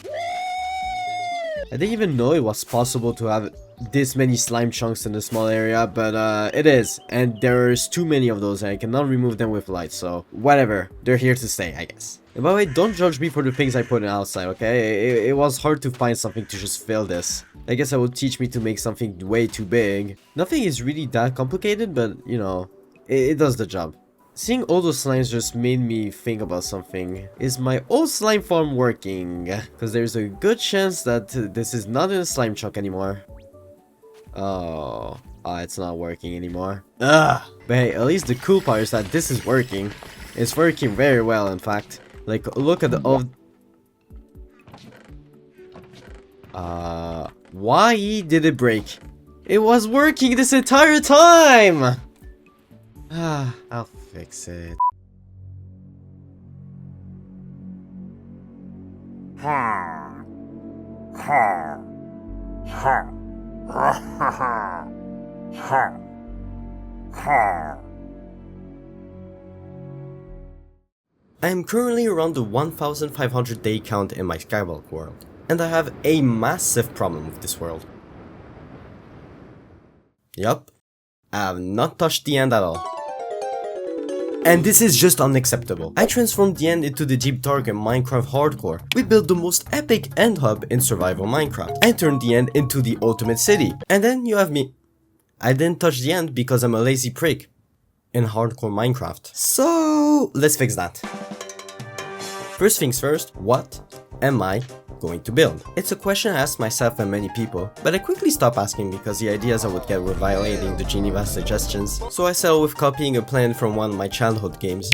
I didn't even know it was possible to have this many slime chunks in a small area, but it is, and there's too many of those and I cannot remove them with light, so whatever, they're here to stay, I guess. And by the way, don't judge me for the things I put in outside, okay? It was hard to find something to just fill this. I guess it would teach me to make something way too big. Nothing is really that complicated, but you know, it does the job. Seeing all those slimes just made me think about something. Is my old slime farm working? Because there's a good chance that this is not in a slime chunk anymore. Oh, it's not working anymore. Ugh! But hey, at least the cool part is that this is working. It's working very well, in fact. Like, look at the why did it break? It was working this entire time! I'll fix it. I am currently around the 1500 day count in my Skyblock world, and I have a massive problem with this world. Yup, I have not touched the end at all. And this is just unacceptable. I transformed the end into the deep dark in Minecraft Hardcore. We built the most epic end hub in survival Minecraft. I turned the end into the ultimate city. And then you have me. I didn't touch the end because I'm a lazy prick in Hardcore Minecraft. So let's fix that. First things first, what am I going to build? It's a question I asked myself and many people, but I quickly stopped asking because the ideas I would get were violating the Geneva suggestions, so I settled with copying a plan from one of my childhood games.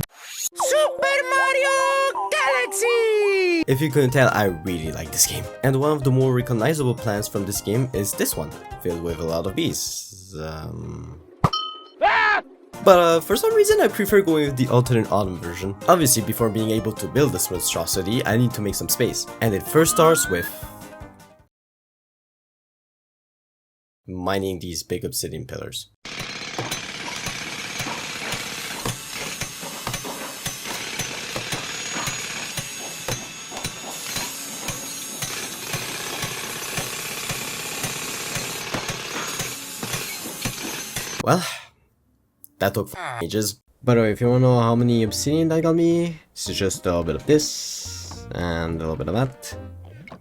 Super Mario Galaxy! If you couldn't tell, I really like this game. And one of the more recognizable plans from this game is this one, filled with a lot of bees. But for some reason I prefer going with the alternate autumn version. Obviously, before being able to build this monstrosity, I need to make some space. And it first starts with mining these big obsidian pillars. Well, that took ages. By the way, if you wanna know how many obsidian that got me, it's just a little bit of this, and a little bit of that,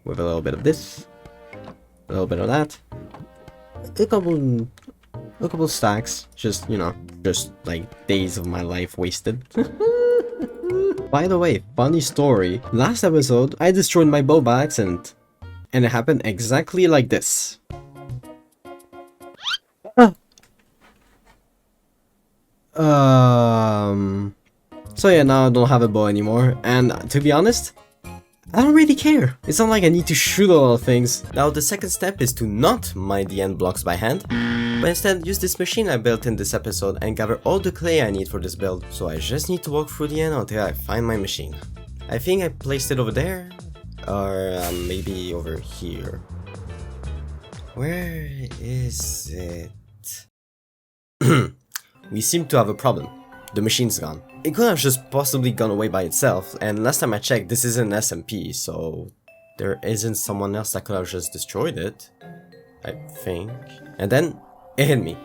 with a little bit of this, a little bit of that, a couple stacks, just, you know, just like days of my life wasted. By the way, funny story, last episode, I destroyed my bow by accident, and it happened exactly like this. So yeah, now I don't have a bow anymore, and to be honest, I don't really care. It's not like I need to shoot a lot of things. Now the second step is to not mine the end blocks by hand, but instead use this machine I built in this episode and gather all the clay I need for this build. So I just need to walk through the end until I find my machine. I think I placed it over there, or maybe over here. Where is it? We seem to have a problem. The machine's gone. It could have just possibly gone away by itself, and last time I checked, this isn't an SMP, so there isn't someone else that could have just destroyed it, I think. And then, it hit me.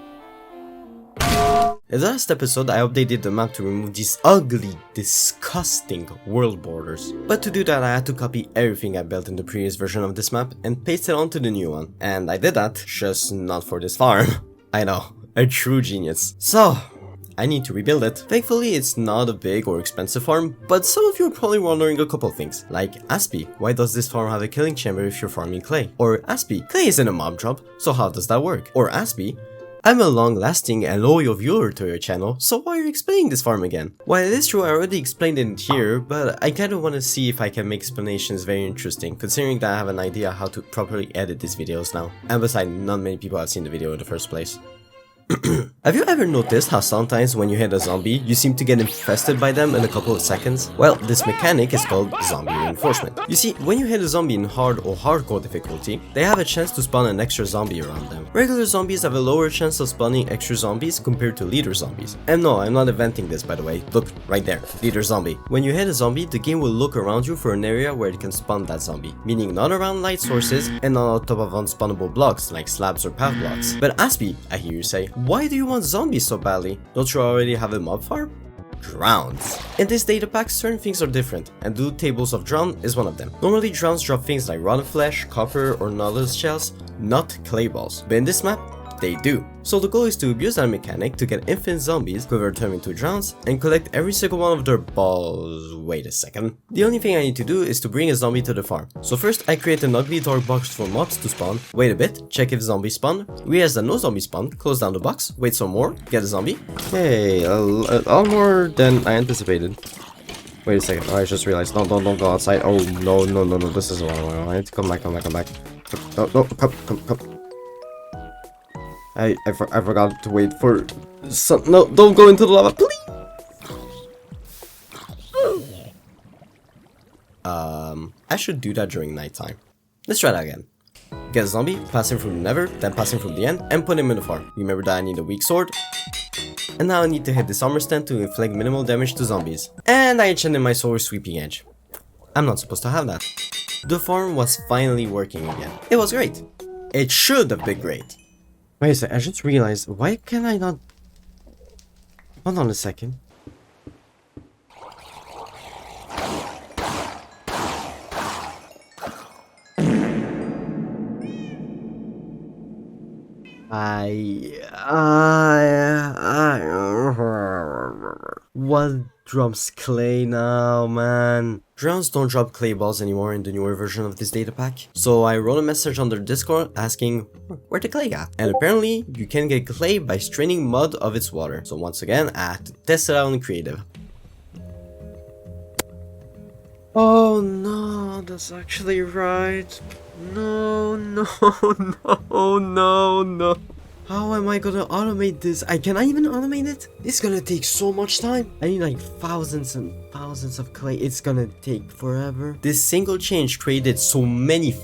In the last episode, I updated the map to remove these ugly, disgusting world borders. But to do that, I had to copy everything I built in the previous version of this map and paste it onto the new one. And I did that, just not for this farm. I know. A true genius. So, I need to rebuild it. Thankfully, it's not a big or expensive farm, but some of you are probably wondering a couple things. Like, Aspi, why does this farm have a killing chamber if you're farming clay? Or Aspi, clay isn't a mob drop, so how does that work? Or Aspi, I'm a long-lasting and loyal viewer to your channel, so why are you explaining this farm again? While it is true I already explained it here, but I kinda wanna see if I can make explanations very interesting, considering that I have an idea how to properly edit these videos now. And besides, not many people have seen the video in the first place. Have you ever noticed how sometimes when you hit a zombie, you seem to get infested by them in a couple of seconds? Well, this mechanic is called zombie reinforcement. You see, when you hit a zombie in hard or hardcore difficulty, they have a chance to spawn an extra zombie around them. Regular zombies have a lower chance of spawning extra zombies compared to leader zombies. And no, I'm not inventing this, by the way. Look, right there, leader zombie. When you hit a zombie, the game will look around you for an area where it can spawn that zombie, meaning not around light sources and not on top of unspawnable blocks like slabs or path blocks. But Aspi, I hear you say, why do you want zombies so badly? Don't you already have a mob farm? Drowns. In this data pack, certain things are different, and loot tables of drown is one of them. Normally drowns drop things like rotten flesh, copper, or nautilus shells, not clay balls. But in this map, they do. So the goal is to abuse that mechanic to get infinite zombies, convert them into drowns, and collect every single one of their balls. Wait a second. The only thing I need to do is to bring a zombie to the farm. So first, I create an ugly dark box for mobs to spawn, wait a bit, check if zombies spawn, realize that no zombies spawn, close down the box, wait some more, get a zombie. Hey, a lot more than I anticipated. Wait a second, I just realized, don't go outside. Oh, no, this is what I need to come back. No, come. I forgot to wait for some. No, don't go into the lava, please. I should do that during nighttime. Let's try that again. Get a zombie, pass him through the nether, then pass him from the end, and put him in the farm. Remember that I need a weak sword. And now I need to hit this armor stand to inflict minimal damage to zombies. And I enchanted my sword sweeping edge. I'm not supposed to have that. The farm was finally working again. It was great. It should have been great. Wait a sec, I just realized, why can I not... Hold on a second. What drops clay now, man? Drowns don't drop clay balls anymore in the newer version of this data pack. So I wrote a message on their Discord asking where the clay got. And apparently you can get clay by straining mud of its water. So once again, I had to test it out in creative. Oh no, that's actually right. No. How am I gonna automate this? Can I even automate it? It's gonna take so much time. I need like thousands and thousands of clay. It's gonna take forever. This single change created so many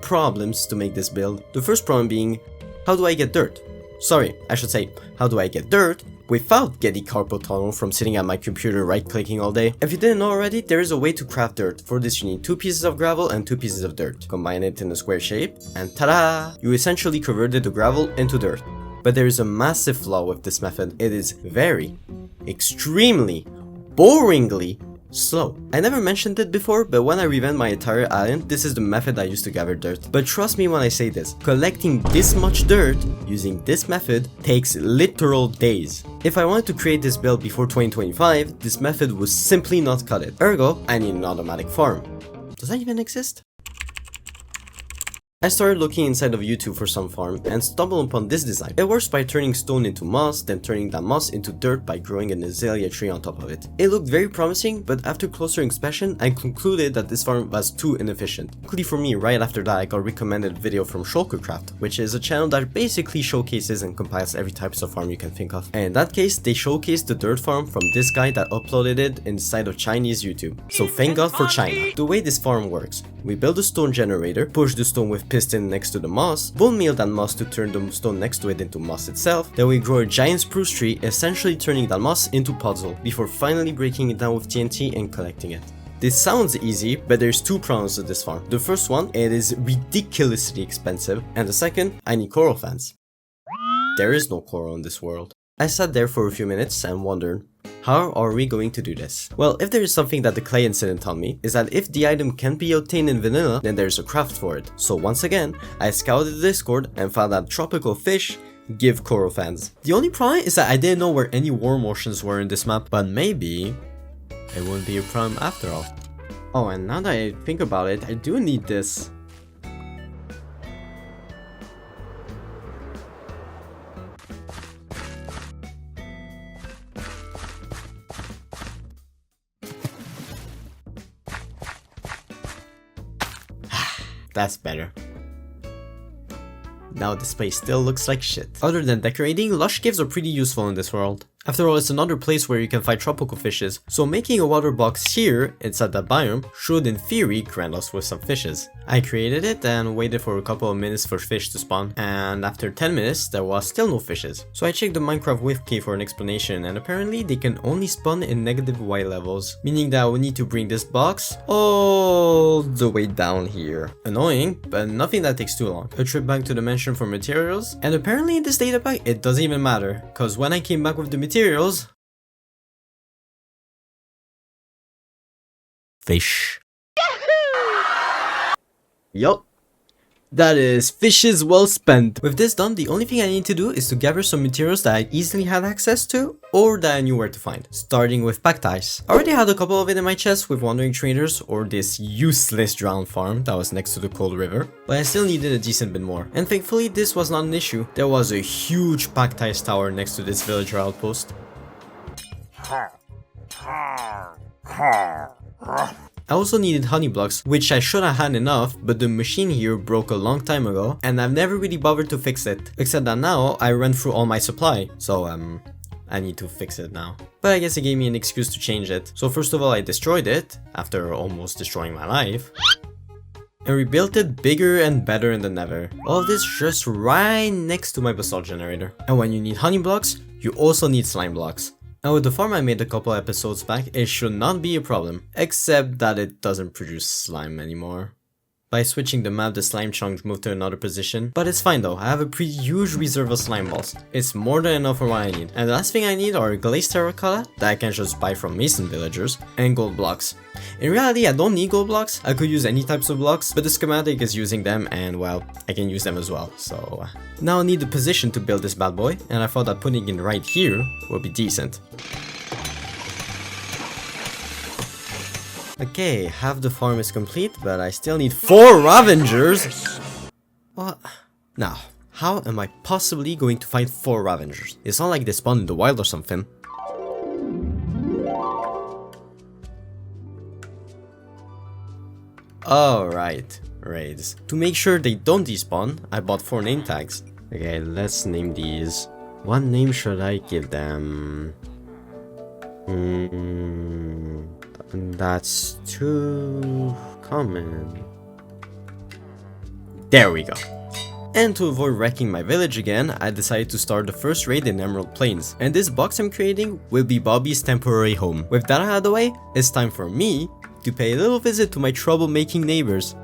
problems to make this build. The first problem being, how do I get dirt? Sorry, I should say, how do I get dirt without getting carpal tunnel from sitting at my computer right-clicking all day? If you didn't know already, there is a way to craft dirt. For this you need 2 pieces of gravel and 2 pieces of dirt. Combine it in a square shape, and ta-da! You essentially converted the gravel into dirt. But there is a massive flaw with this method. It is very, extremely, boringly slow. I never mentioned it before, but when I revamped my entire island, this is the method I used to gather dirt. But trust me when I say this, collecting this much dirt using this method takes literal days. If I wanted to create this build before 2025, this method would simply not cut it. Ergo, I need an automatic farm. Does that even exist? I started looking inside of YouTube for some farm and stumbled upon this design. It works by turning stone into moss, then turning that moss into dirt by growing an azalea tree on top of it. It looked very promising, but after closer inspection, I concluded that this farm was too inefficient. Luckily for me, right after that I got recommended a video from Shulkercraft, which is a channel that basically showcases and compiles every type of farm you can think of. And in that case, they showcased the dirt farm from this guy that uploaded it inside of Chinese YouTube. So thank God for China. The way this farm works, we build a stone generator, push the stone with piston next to the moss, bone meal that moss to turn the stone next to it into moss itself, then we grow a giant spruce tree, essentially turning that moss into puzzle, before finally breaking it down with TNT and collecting it. This sounds easy, but there's 2 problems with this farm. The first one, it is ridiculously expensive, and the second, I need coral fans. There is no coral in this world. I sat there for a few minutes and wondered, how are we going to do this? Well, if there is something that the clay incident taught me, is that if the item can be obtained in vanilla, then there's a craft for it. So once again, I scouted the Discord and found that tropical fish give coral fans. The only problem is that I didn't know where any worm oceans were in this map, but maybe it wouldn't be a problem after all. Oh, and now that I think about it, I do need this. That's better. Now this place still looks like shit. Other than decorating, lush caves are pretty useful in this world. After all, it's another place where you can find tropical fishes, so making a water box here, inside that biome, should in theory grant us with some fishes. I created it and waited for a couple of minutes for fish to spawn, and after 10 minutes there was still no fishes. So I checked the Minecraft wiki for an explanation, and apparently they can only spawn in negative Y levels, meaning that I would need to bring this box all the way down here. Annoying, but nothing that takes too long. A trip back to the mansion for materials, and apparently in this data pack it doesn't even matter, cause when I came back with the materials, fish. Yup. That is fishes well spent. With this done, the only thing I need to do is to gather some materials that I easily had access to, or that I knew where to find. Starting with pactice. I already had a couple of it in my chest with wandering traders or this useless drowned farm that was next to the cold river, but I still needed a decent bit more. And thankfully this was not an issue. There was a huge pactice tower next to this villager outpost. I also needed honey blocks, which I should have had enough, but the machine here broke a long time ago, and I've never really bothered to fix it. Except that now, I ran through all my supply, so I need to fix it now. But I guess it gave me an excuse to change it. So first of all, I destroyed it, after almost destroying my life, and rebuilt it bigger and better than ever. All of this just right next to my basalt generator. And when you need honey blocks, you also need slime blocks. Now with the farm I made a couple episodes back, it should not be a problem, except that it doesn't produce slime anymore. By switching the map, the slime chunks moved to another position, but it's fine though, I have a pretty huge reserve of slime balls. It's more than enough for what I need. And the last thing I need are glazed terracotta that I can just buy from mason villagers, and gold blocks. In reality, I don't need gold blocks, I could use any types of blocks, but the schematic is using them and well, I can use them as well, so... Now I need the position to build this bad boy, and I thought that putting it right here would be decent. Okay, half the farm is complete, but I still need 4 Ravengers! What? Now, how am I possibly going to find 4 Ravengers? It's not like they spawn in the wild or something. Alright, raids. To make sure they don't despawn, I bought 4 name tags. Okay, let's name these. What name should I give them? That's too common. There we go. And to avoid wrecking my village again, I decided to start the first raid in Emerald Plains. And this box I'm creating will be Bobby's temporary home. With that out of the way, it's time for me to pay a little visit to my troublemaking neighbors.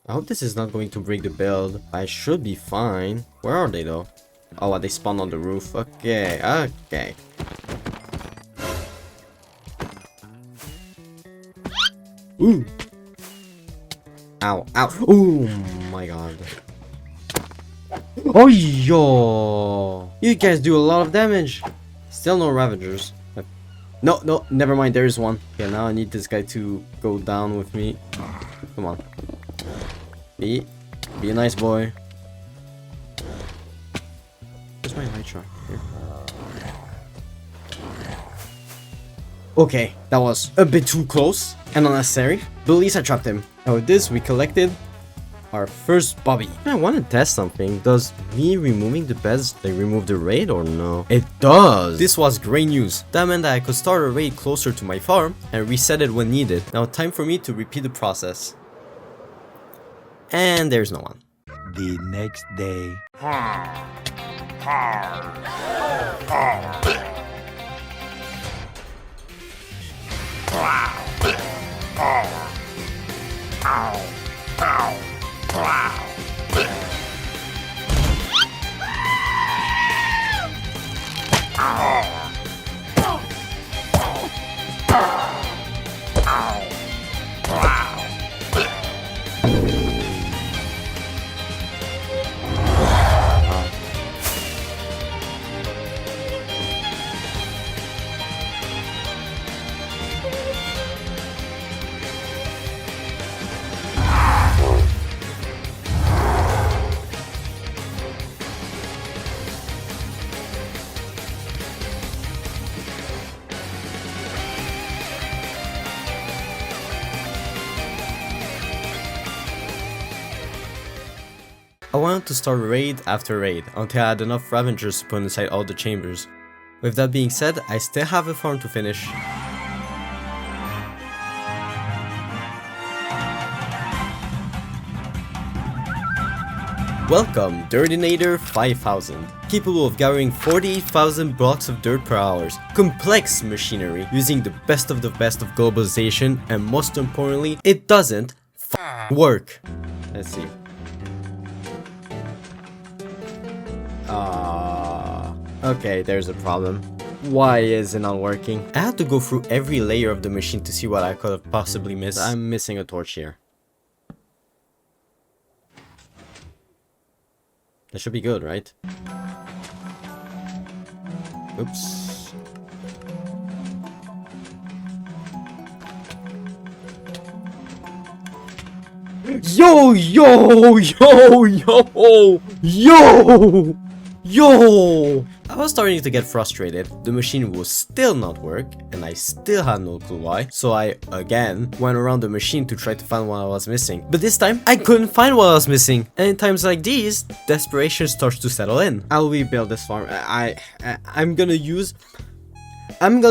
I hope this is not going to break the build. I should be fine. Where are they though? Oh, they spawned on the roof. Okay, okay. Ooh. Ow, ow. Oh my god. Oh, yo. You guys do a lot of damage. Still no Ravagers. No, no, never mind. There is one. Okay, now I need this guy to go down with me. Come on. Be a nice boy. Where's my Nitro? Here. Okay, that was a bit too close and unnecessary, but at least I trapped him. And with this, we collected our first Bobby. I want to test something. Does me removing the beds remove the raid or no? It does! This was great news. That meant that I could start a raid closer to my farm and reset it when needed. Now time for me to repeat the process. And there's no one. The next day. I wanted to start raid after raid until I had enough Ravagers to put inside all the chambers. With that being said, I still have a farm to finish. Welcome, Dirtinator 5000, capable of gathering 48,000 blocks of dirt per hour, complex machinery using the best of globalization, and most importantly, it doesn't work. Let's see. Okay, there's a problem. Why is it not working? I had to go through every layer of the machine to see what I could have possibly missed. I'm missing a torch here. That should be good, right? Oops. Yo, yo, yo, yo, yo, yo! I was starting to get frustrated, the machine would still not work, and I still had no clue why, so I, again, went around the machine to try to find what I was missing. But this time, I couldn't find what I was missing, and in times like these, desperation starts to settle in. I'll rebuild this farm. I'm gonna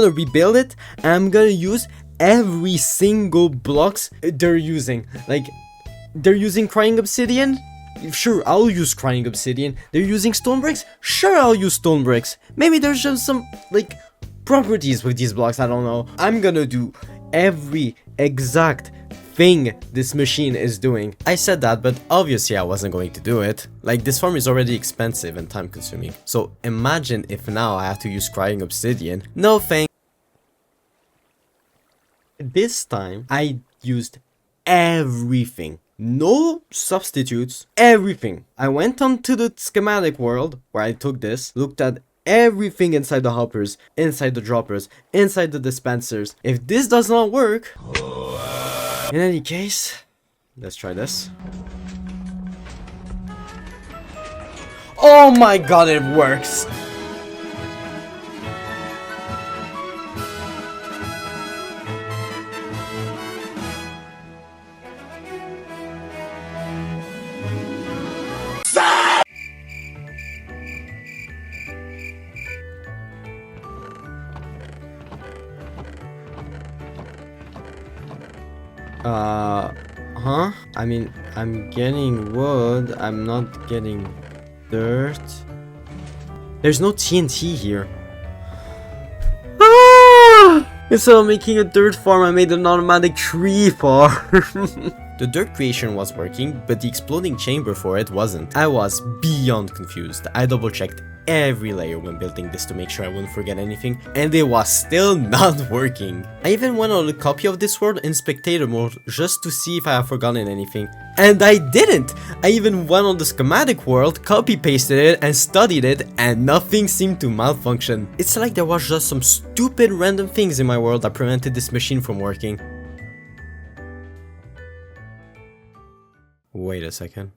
rebuild it, and I'm gonna use every single blocks they're using. Like, they're using crying obsidian? Sure, I'll use crying obsidian. They're using stone bricks? Sure, I'll use stone bricks. Maybe there's just some, like, properties with these blocks, I don't know. I'm gonna do every exact thing this machine is doing. I said that, but obviously I wasn't going to do it. Like, this farm is already expensive and time consuming. So imagine if now I have to use crying obsidian. No thanks. This time, I used everything. No substitutes, everything. I went onto the schematic world where I took this, looked at everything inside the hoppers, inside the droppers, inside the dispensers. If this does not work, in any case, let's try this. Oh my god, it works! Huh? I mean, I'm getting wood, I'm not getting dirt. There's no TNT here. Instead of making a dirt farm, I made an automatic tree farm. The dirt creation was working, but the exploding chamber for it wasn't. I was beyond confused. I double checked every layer when building this to make sure I wouldn't forget anything, and it was still not working. I even went on a copy of this world in spectator mode just to see if I have forgotten anything. And I didn't! I even went on the schematic world, copy pasted it and studied it, and nothing seemed to malfunction. It's like there was just some stupid random things in my world that prevented this machine from working. Wait a second.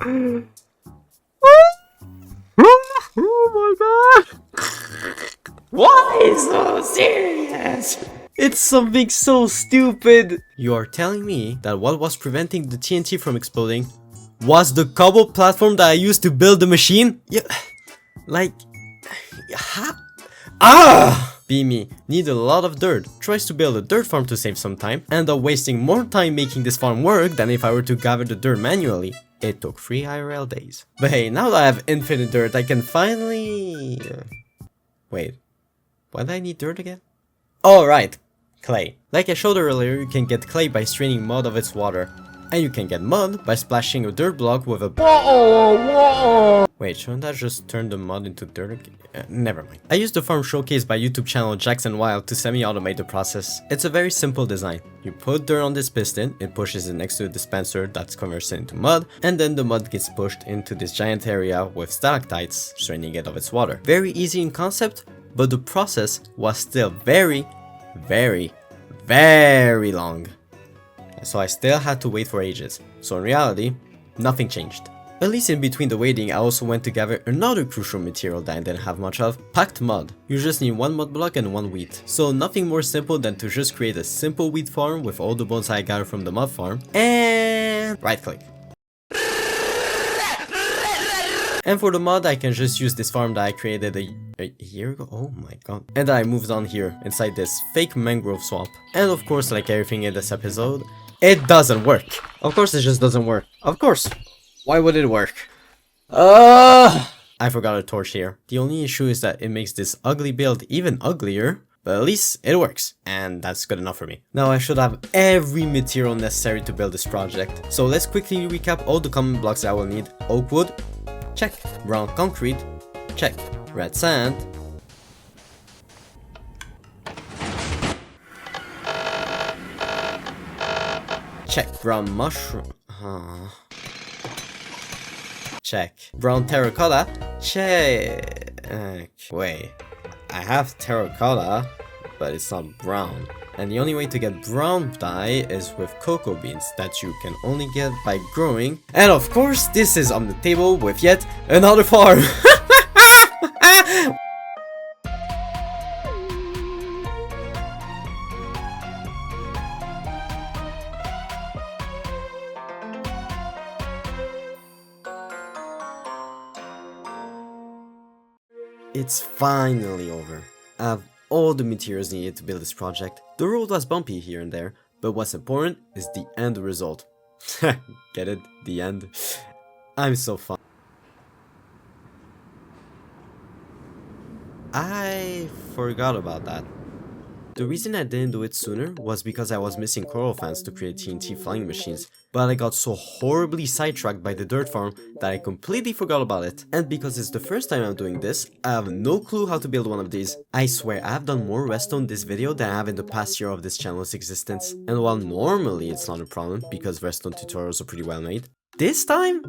Oh my god! Why so serious? It's something so stupid! You are telling me that what was preventing the TNT from exploding was the cobble platform that I used to build the machine? Yeah, like... Beamy needed a lot of dirt, tries to build a dirt farm to save some time, and up wasting more time making this farm work than if I were to gather the dirt manually. It took 3 IRL days. But hey, now that I have infinite dirt, I can finally... Wait, why do I need dirt again? Oh right, clay. Like I showed earlier, you can get clay by straining mud of its water. And you can get mud by splashing a dirt block with a... Wait, shouldn't I just turn the mud into dirt again? Never mind. I used the farm showcased by YouTube channel Jackson Wild to semi-automate the process. It's a very simple design. You put dirt on this piston, it pushes it next to a dispenser that's converted into mud, and then the mud gets pushed into this giant area with stalactites, straining it of its water. Very easy in concept, but the process was still very, very, very long. So I still had to wait for ages. So in reality, nothing changed. At least in between the waiting, I also went to gather another crucial material that I didn't have much of, packed mud. You just need 1 mud block and 1 wheat. So nothing more simple than to just create a simple wheat farm with all the bones I gathered from the mud farm, and right click. And for the mud, I can just use this farm that I created a year ago. Oh my god. And I moved on here, inside this fake mangrove swamp. And of course, like everything in this episode, it doesn't work. Of course it just doesn't work. Of course. Why would it work? I forgot a torch here. The only issue is that it makes this ugly build even uglier, but at least it works, and that's good enough for me. Now I should have every material necessary to build this project. So let's quickly recap all the common blocks I will need. Oak wood, check. Brown concrete, check. Red sand, check. Brown mushroom, check. Brown terracotta, check. Wait, I have terracotta, but it's not brown. And the only way to get brown dye is with cocoa beans that you can only get by growing. And of course, this is on the table with yet another farm. It's finally over. I have all the materials needed to build this project. The road was bumpy here and there, but what's important is the end result. Get it? The end? I'm so fun. I forgot about that. The reason I didn't do it sooner was because I was missing coral fans to create TNT flying machines, but I got so horribly sidetracked by the dirt farm that I completely forgot about it. And because it's the first time I'm doing this, I have no clue how to build one of these. I swear I have done more redstone this video than I have in the past year of this channel's existence. And while normally it's not a problem because redstone tutorials are pretty well made, this time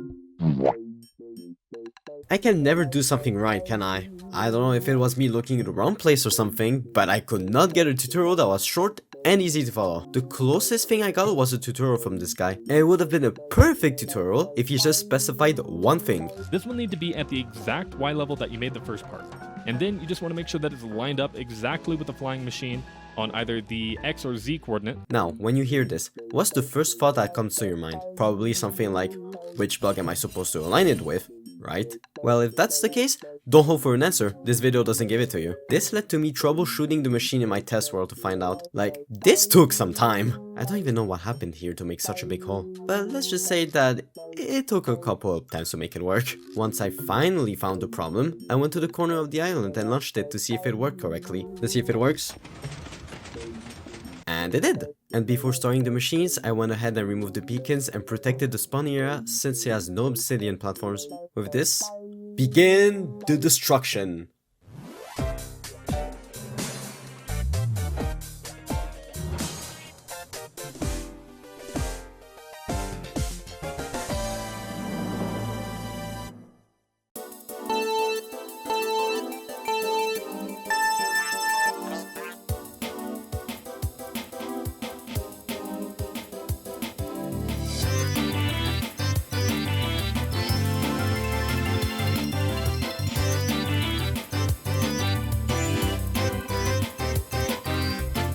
I can never do something right, can I? I don't know if it was me looking in the wrong place or something, but I could not get a tutorial that was short and easy to follow. The closest thing I got was a tutorial from this guy, and it would have been a perfect tutorial if he just specified one thing. This will need to be at the exact Y level that you made the first part. And then you just want to make sure that it's lined up exactly with the flying machine on either the X or Z coordinate. Now, when you hear this, what's the first thought that comes to your mind? Probably something like, which block am I supposed to align it with? Right? Well, if that's the case, don't hope for an answer, this video doesn't give it to you. This led to me troubleshooting the machine in my test world to find out. Like, this took some time. I don't even know what happened here to make such a big hole. But let's just say that it took a couple of times to make it work. Once I finally found the problem, I went to the corner of the island and launched it to see if it worked correctly. Let's see if it works. And it did! And before starting the machines, I went ahead and removed the beacons and protected the spawn area since it has no obsidian platforms. With this, begin the destruction!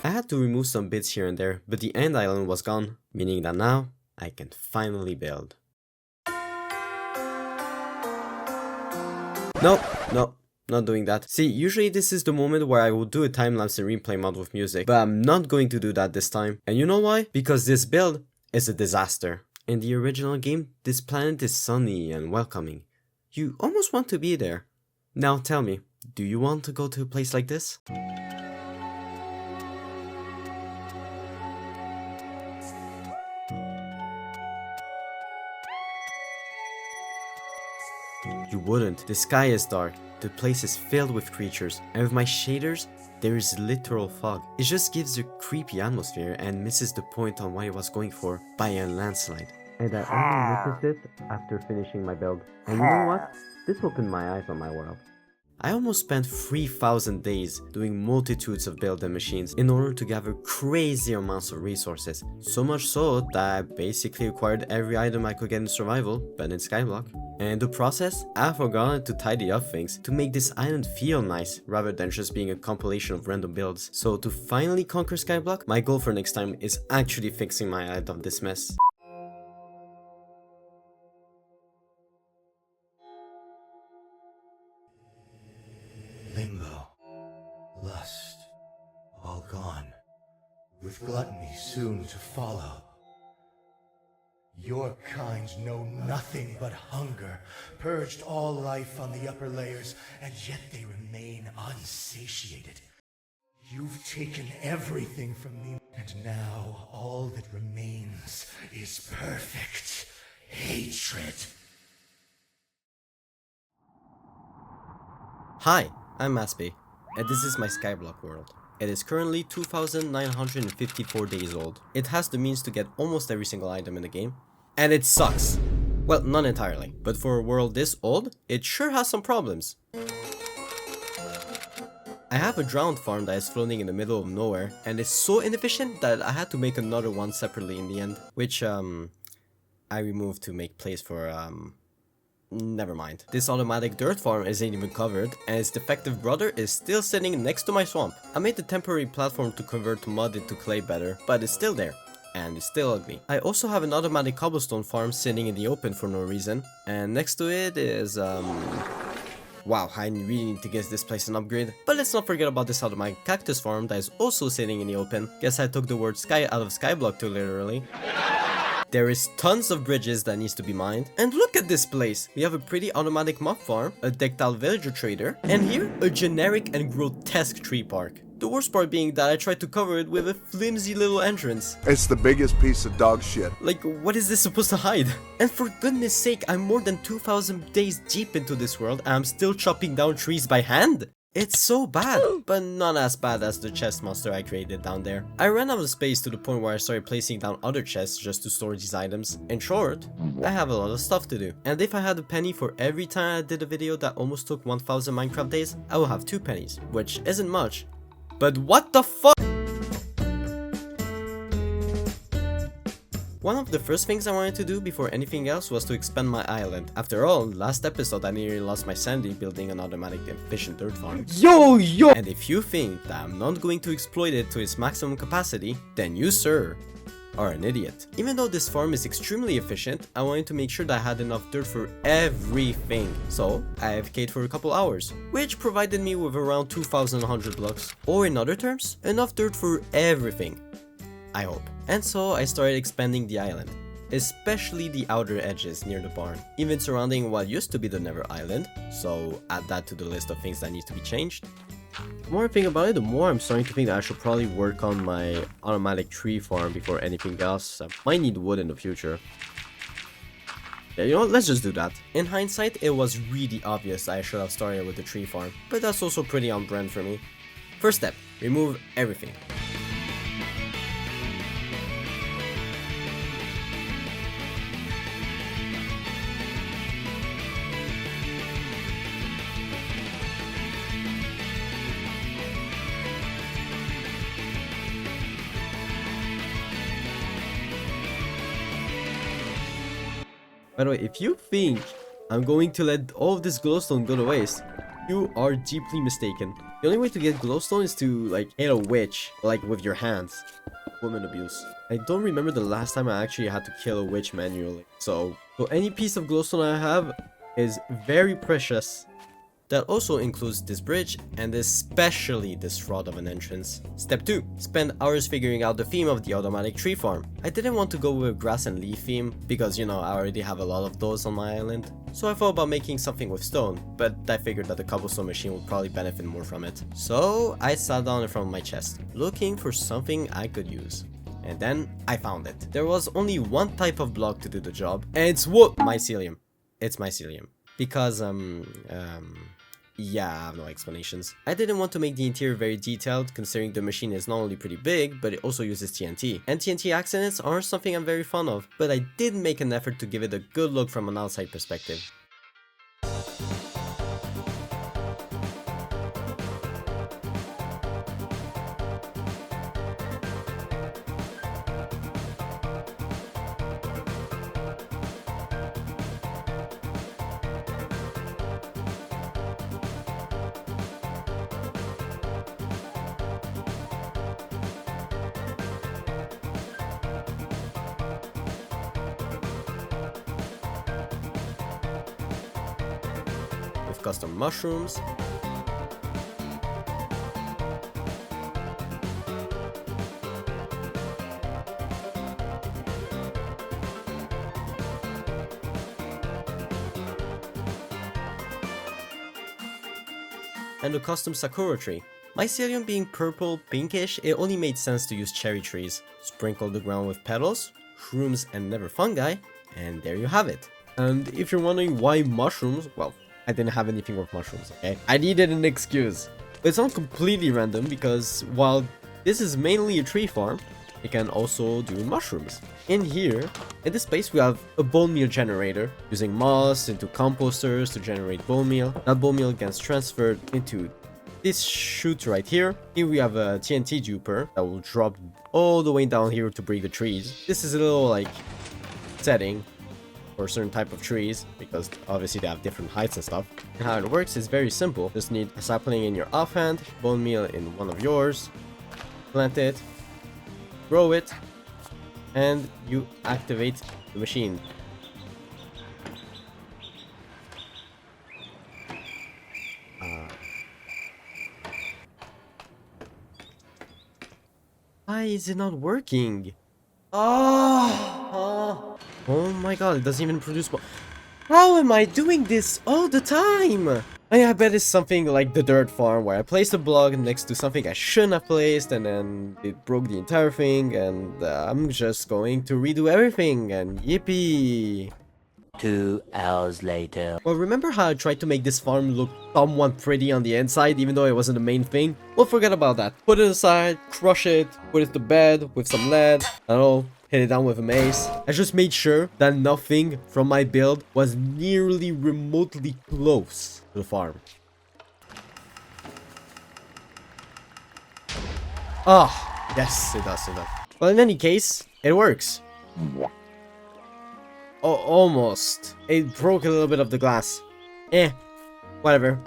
I had to remove some bits here and there, but the end island was gone, meaning that now I can finally build. Nope, not doing that. See, usually this is the moment where I will do a time-lapse in Replaymod with music, but I'm not going to do that this time. And you know why? Because this build is a disaster. In the original game, this planet is sunny and welcoming. You almost want to be there. Now tell me, do you want to go to a place like this? You wouldn't. The sky is dark, the place is filled with creatures, and with my shaders, there is literal fog. It just gives a creepy atmosphere and misses the point on what I was going for by a landslide. And I only noticed it after finishing my build. And you know what? This opened my eyes on my world. I almost spent 3,000 days doing multitudes of build and machines in order to gather crazy amounts of resources. So much so that I basically acquired every item I could get in survival, but in Skyblock. And in the process, I forgot to tidy up things to make this island feel nice, rather than just being a compilation of random builds. So to finally conquer Skyblock, my goal for next time is actually fixing my island of this mess. Limbo, lust, all gone, with gluttony soon to follow. Your kind know nothing but hunger, purged all life on the upper layers, and yet they remain unsatiated. You've taken everything from me, and now all that remains is perfect hatred. Hi, I'm Aspi, and this is my Skyblock world. It is currently 2,954 days old. It has the means to get almost every single item in the game, and it sucks. Well, not entirely, but for a world this old, it sure has some problems. I have a drowned farm that is floating in the middle of nowhere, and it's so inefficient that I had to make another one separately in the end, which I removed to make place for never mind. This automatic dirt farm isn't even covered, and its defective brother is still sitting next to my swamp. I made the temporary platform to convert mud into clay better, but it's still there. And it's still ugly. I also have an automatic cobblestone farm sitting in the open for no reason. And next to it is, wow, I really need to give this place an upgrade. But let's not forget about this automatic cactus farm that is also sitting in the open. Guess I took the word sky out of Skyblock too literally. There is tons of bridges that needs to be mined. And look at this place! We have a pretty automatic mob farm, a decked out villager trader, and here, a generic and grotesque tree park. The worst part being that I tried to cover it with a flimsy little entrance. It's the biggest piece of dog shit. Like, what is this supposed to hide? And for goodness sake, I'm more than 2,000 days deep into this world and I'm still chopping down trees by hand? It's so bad, but not as bad as the chest monster I created down there. I ran out of space to the point where I started placing down other chests just to store these items. In short, I have a lot of stuff to do. And if I had a penny for every time I did a video that almost took 1,000 Minecraft days, I will have 2 pennies, which isn't much. But what the fuck? One of the first things I wanted to do before anything else was to expand my island. After all, last episode I nearly lost my sanity building an automatic efficient dirt farm. Yo! And if you think that I'm not going to exploit it to its maximum capacity, then you, sir, are an idiot. Even though this farm is extremely efficient, I wanted to make sure that I had enough dirt for everything. So, I AFK'd for a couple hours, which provided me with around 2,100 blocks. Or in other terms, enough dirt for everything. I hope. And so I started expanding the island, especially the outer edges near the barn, even surrounding what used to be the Nether Island, so add that to the list of things that need to be changed. The more I think about it, the more I'm starting to think that I should probably work on my automatic tree farm before anything else. I might need wood in the future. Yeah, you know what, let's just do that. In hindsight, it was really obvious that I should have started with the tree farm, but that's also pretty on brand for me. First step, remove everything. By the way, if you think I'm going to let all of this glowstone go to waste, you are deeply mistaken. The only way to get glowstone is to, like, hit a witch, like, with your hands. Woman abuse. I don't remember the last time I actually had to kill a witch manually. So any piece of glowstone I have is very precious. That also includes this bridge and especially this rod of an entrance. Step 2. Spend hours figuring out the theme of the automatic tree farm. I didn't want to go with a grass and leaf theme because, you know, I already have a lot of those on my island. So I thought about making something with stone, but I figured that the cobblestone machine would probably benefit more from it. So I sat down in front of my chest, looking for something I could use. And then I found it. There was only one type of block to do the job, and it's wood. Mycelium. It's mycelium. Because, yeah, I have no explanations. I didn't want to make the interior very detailed, considering the machine is not only pretty big, but it also uses TNT. And TNT accidents aren't something I'm very fond of, but I did make an effort to give it a good look from an outside perspective. With custom mushrooms, and a custom sakura tree. Mycelium being purple, pinkish, it only made sense to use cherry trees. Sprinkle the ground with petals, shrooms, and nether fungi, and there you have it. And if you're wondering why mushrooms, well, I didn't have anything with mushrooms, okay? I needed an excuse. But it's not completely random because while this is mainly a tree farm, it can also do mushrooms. In here, in this space, we have a bone meal generator using moss into composters to generate bone meal. That bone meal gets transferred into this chute right here. Here we have a TNT duper that will drop all the way down here to break the trees. This is a little like setting for a certain type of trees because obviously they have different heights and stuff. And how it works is very simple. Just need a sapling in your offhand, bone meal in one of yours, plant it, grow it, and you activate the machine. Why is it not working? Oh my god, it doesn't even produce more. How am I doing this all the time? I bet it's something like the dirt farm where I placed a block next to something I shouldn't have placed and then it broke the entire thing and I'm just going to redo everything and yippee. 2 hours later. Well, remember how I tried to make this farm look somewhat pretty on the inside even though it wasn't the main thing? Well, forget about that. Put it aside, crush it, put it to bed with some lead, I don't know, hit it down with a mace. I just made sure that nothing from my build was nearly remotely close to the farm. Ah, yes, it does. Well, in any case, it works. Oh, almost. It broke a little bit of the glass. Whatever,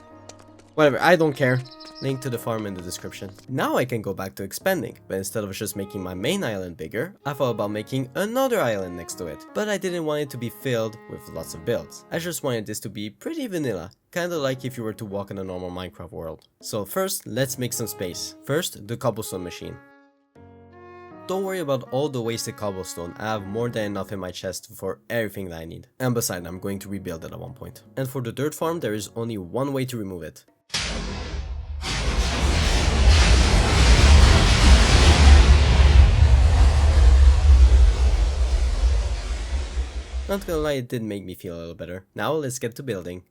I don't care. Link to the farm in the description. Now I can go back to expanding, but instead of just making my main island bigger, I thought about making another island next to it. But I didn't want it to be filled with lots of builds. I just wanted this to be pretty vanilla, kinda like if you were to walk in a normal Minecraft world. So first, let's make some space. First, the cobblestone machine. Don't worry about all the wasted cobblestone, I have more than enough in my chest for everything that I need. And besides, I'm going to rebuild it at one point. And for the dirt farm, there is only one way to remove it. Not gonna lie, it did make me feel a little better. Now let's get to building.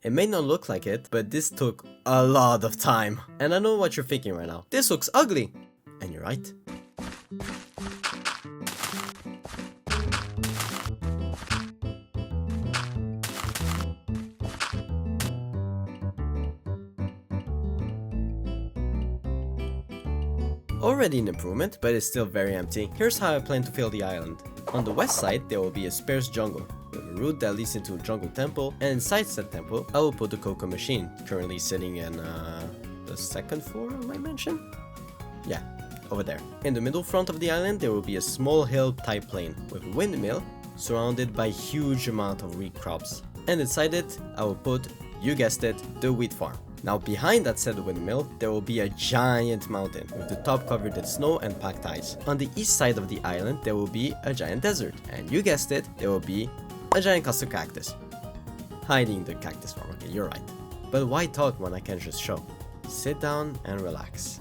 It may not look like it, but this took a lot of time. And I know what you're thinking right now. This looks ugly. And you're right. Already an improvement, but it's still very empty. Here's how I plan to fill the island. On the west side, there will be a sparse jungle, with a route that leads into a jungle temple, and inside said temple, I will put the cocoa machine, currently sitting in the second floor of my mansion? Yeah, over there. In the middle front of the island, there will be a small hill type plain, with a windmill, surrounded by huge amount of wheat crops. And inside it, I will put, you guessed it, the wheat farm. Now behind that said windmill, there will be a giant mountain with the top covered in snow and packed ice. On the east side of the island, there will be a giant desert. And you guessed it, there will be a giant custom cactus. Hiding the cactus farm, okay, you're right. But why talk when I can just show? Sit down and relax.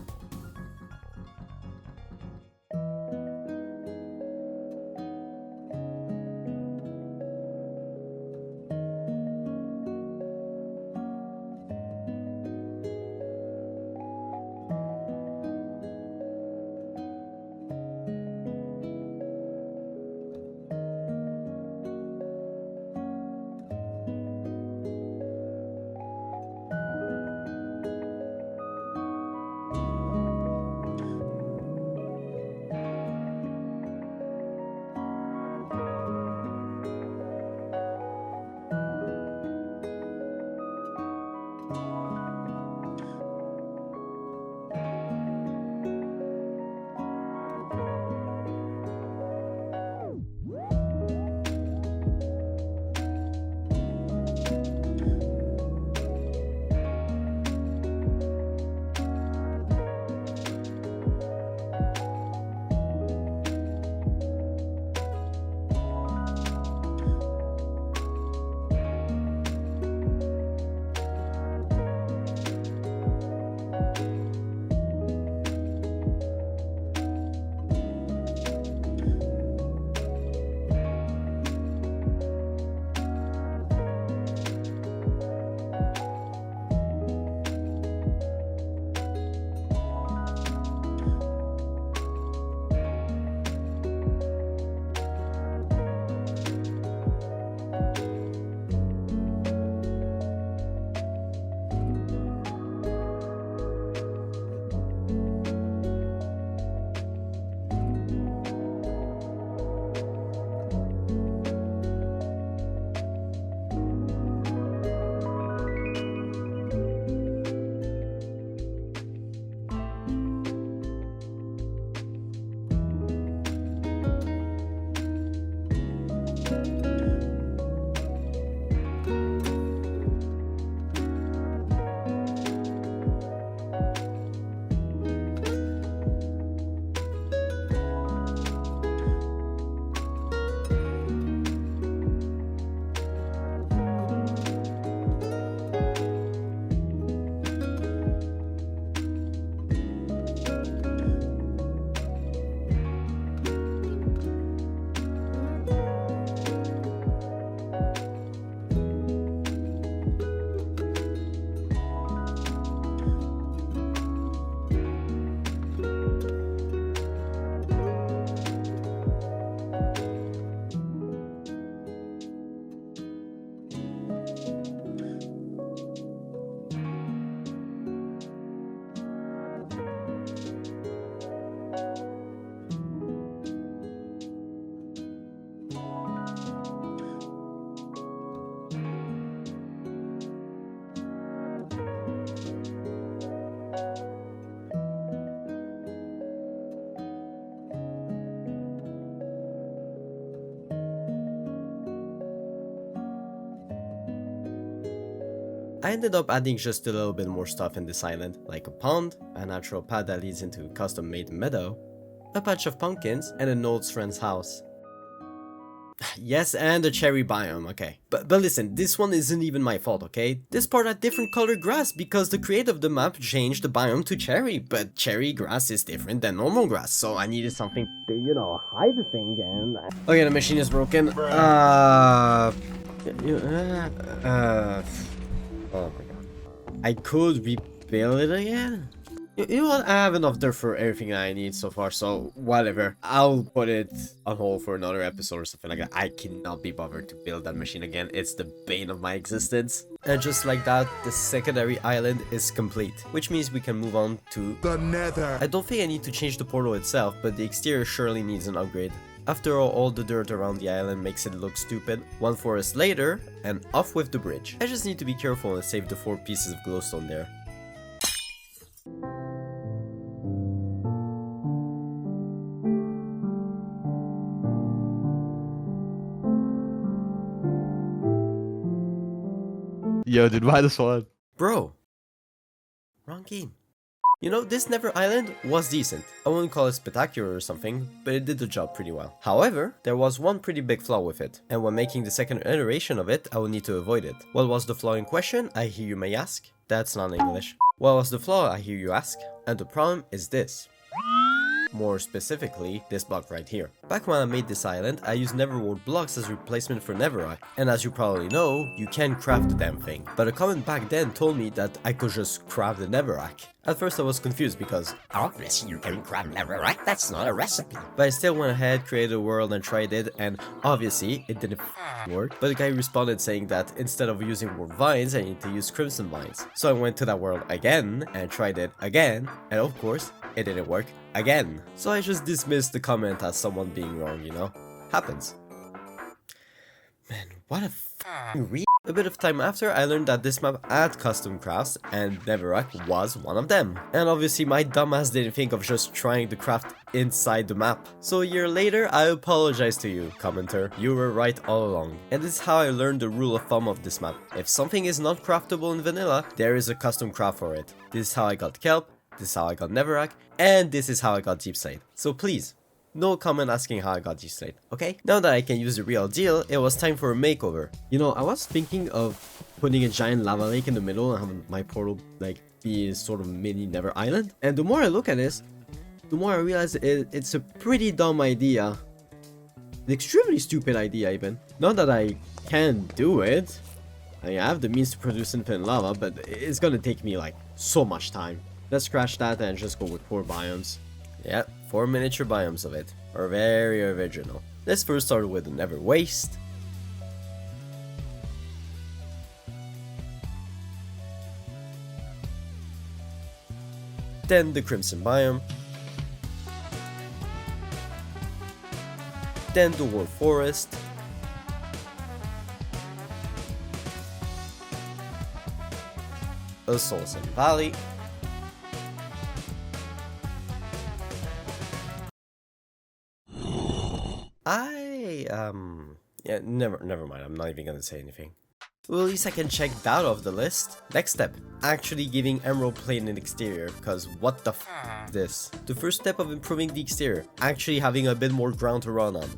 I ended up adding just a little bit more stuff in this island, like a pond, a natural path that leads into a custom made meadow, a patch of pumpkins, and an old friend's house. Yes, and a cherry biome, okay. But listen, this one isn't even my fault, okay? This part had different colored grass because the creator of the map changed the biome to cherry, but cherry grass is different than normal grass, so I needed something to, you know, hide the thing and... Okay, the machine is broken. Oh my god. I could rebuild it again? You know what, I have enough dirt for everything I need so far, so whatever. I'll put it on hold for another episode or something like that. I cannot be bothered to build that machine again. It's the bane of my existence. And just like that, the secondary island is complete, which means we can move on to The Nether. I don't think I need to change the portal itself, but the exterior surely needs an upgrade. After all the dirt around the island makes it look stupid, one forest later, and off with the bridge. I just need to be careful and save the 4 pieces of glowstone there. Yo, dude, why this one? Bro, wrong game. You know, this Nether Island was decent. I wouldn't call it spectacular or something, but it did the job pretty well. However, there was one pretty big flaw with it, and when making the second iteration of it, I would need to avoid it. What was the flaw in question, I hear you may ask? That's not English. What was the flaw, I hear you ask? And the problem is this. More specifically, this block right here. Back when I made this island, I used Netherworld blocks as replacement for netherite, and as you probably know, you can craft the damn thing. But a comment back then told me that I could just craft the netherrack. At first I was confused because obviously you can craft netherrack, that's not a recipe. But I still went ahead, created a world and tried it, and obviously it didn't work. But the guy responded saying that instead of using more vines, I need to use crimson vines. So I went to that world again and tried it again, and of course, it didn't work again. So I just dismissed the comment as someone being wrong, you know? Happens. Man, what a f***ing re- A bit of time after, I learned that this map had custom crafts, and netherrack was one of them. And obviously my dumbass didn't think of just trying to craft inside the map. So a year later, I apologize to you, commenter. You were right all along. And this is how I learned the rule of thumb of this map. If something is not craftable in vanilla, there is a custom craft for it. This is how I got kelp, this is how I got netherrack, and this is how I got deep slate. So please, no comment asking how I got deep slate, okay? Now that I can use the real deal, it was time for a makeover. You know, I was thinking of putting a giant lava lake in the middle and having my portal like be a sort of mini Nether Island. And the more I look at this, the more I realize it's a pretty dumb idea. An extremely stupid idea even. Not that I can do it. I have the means to produce infinite lava, but it's gonna take me like so much time. Let's scratch that and just go with 4 biomes. Yeah, 4 miniature biomes of it. Are very original. Let's first start with the Nether Waste. Then the Crimson biome. Then the War Forest. A Soul Sand Valley. Yeah, never mind, I'm not even gonna say anything. Well, at least I can check that off the list. Next step, actually giving emerald plate an exterior, because what the f is this? The first step of improving the exterior, actually having a bit more ground to run on.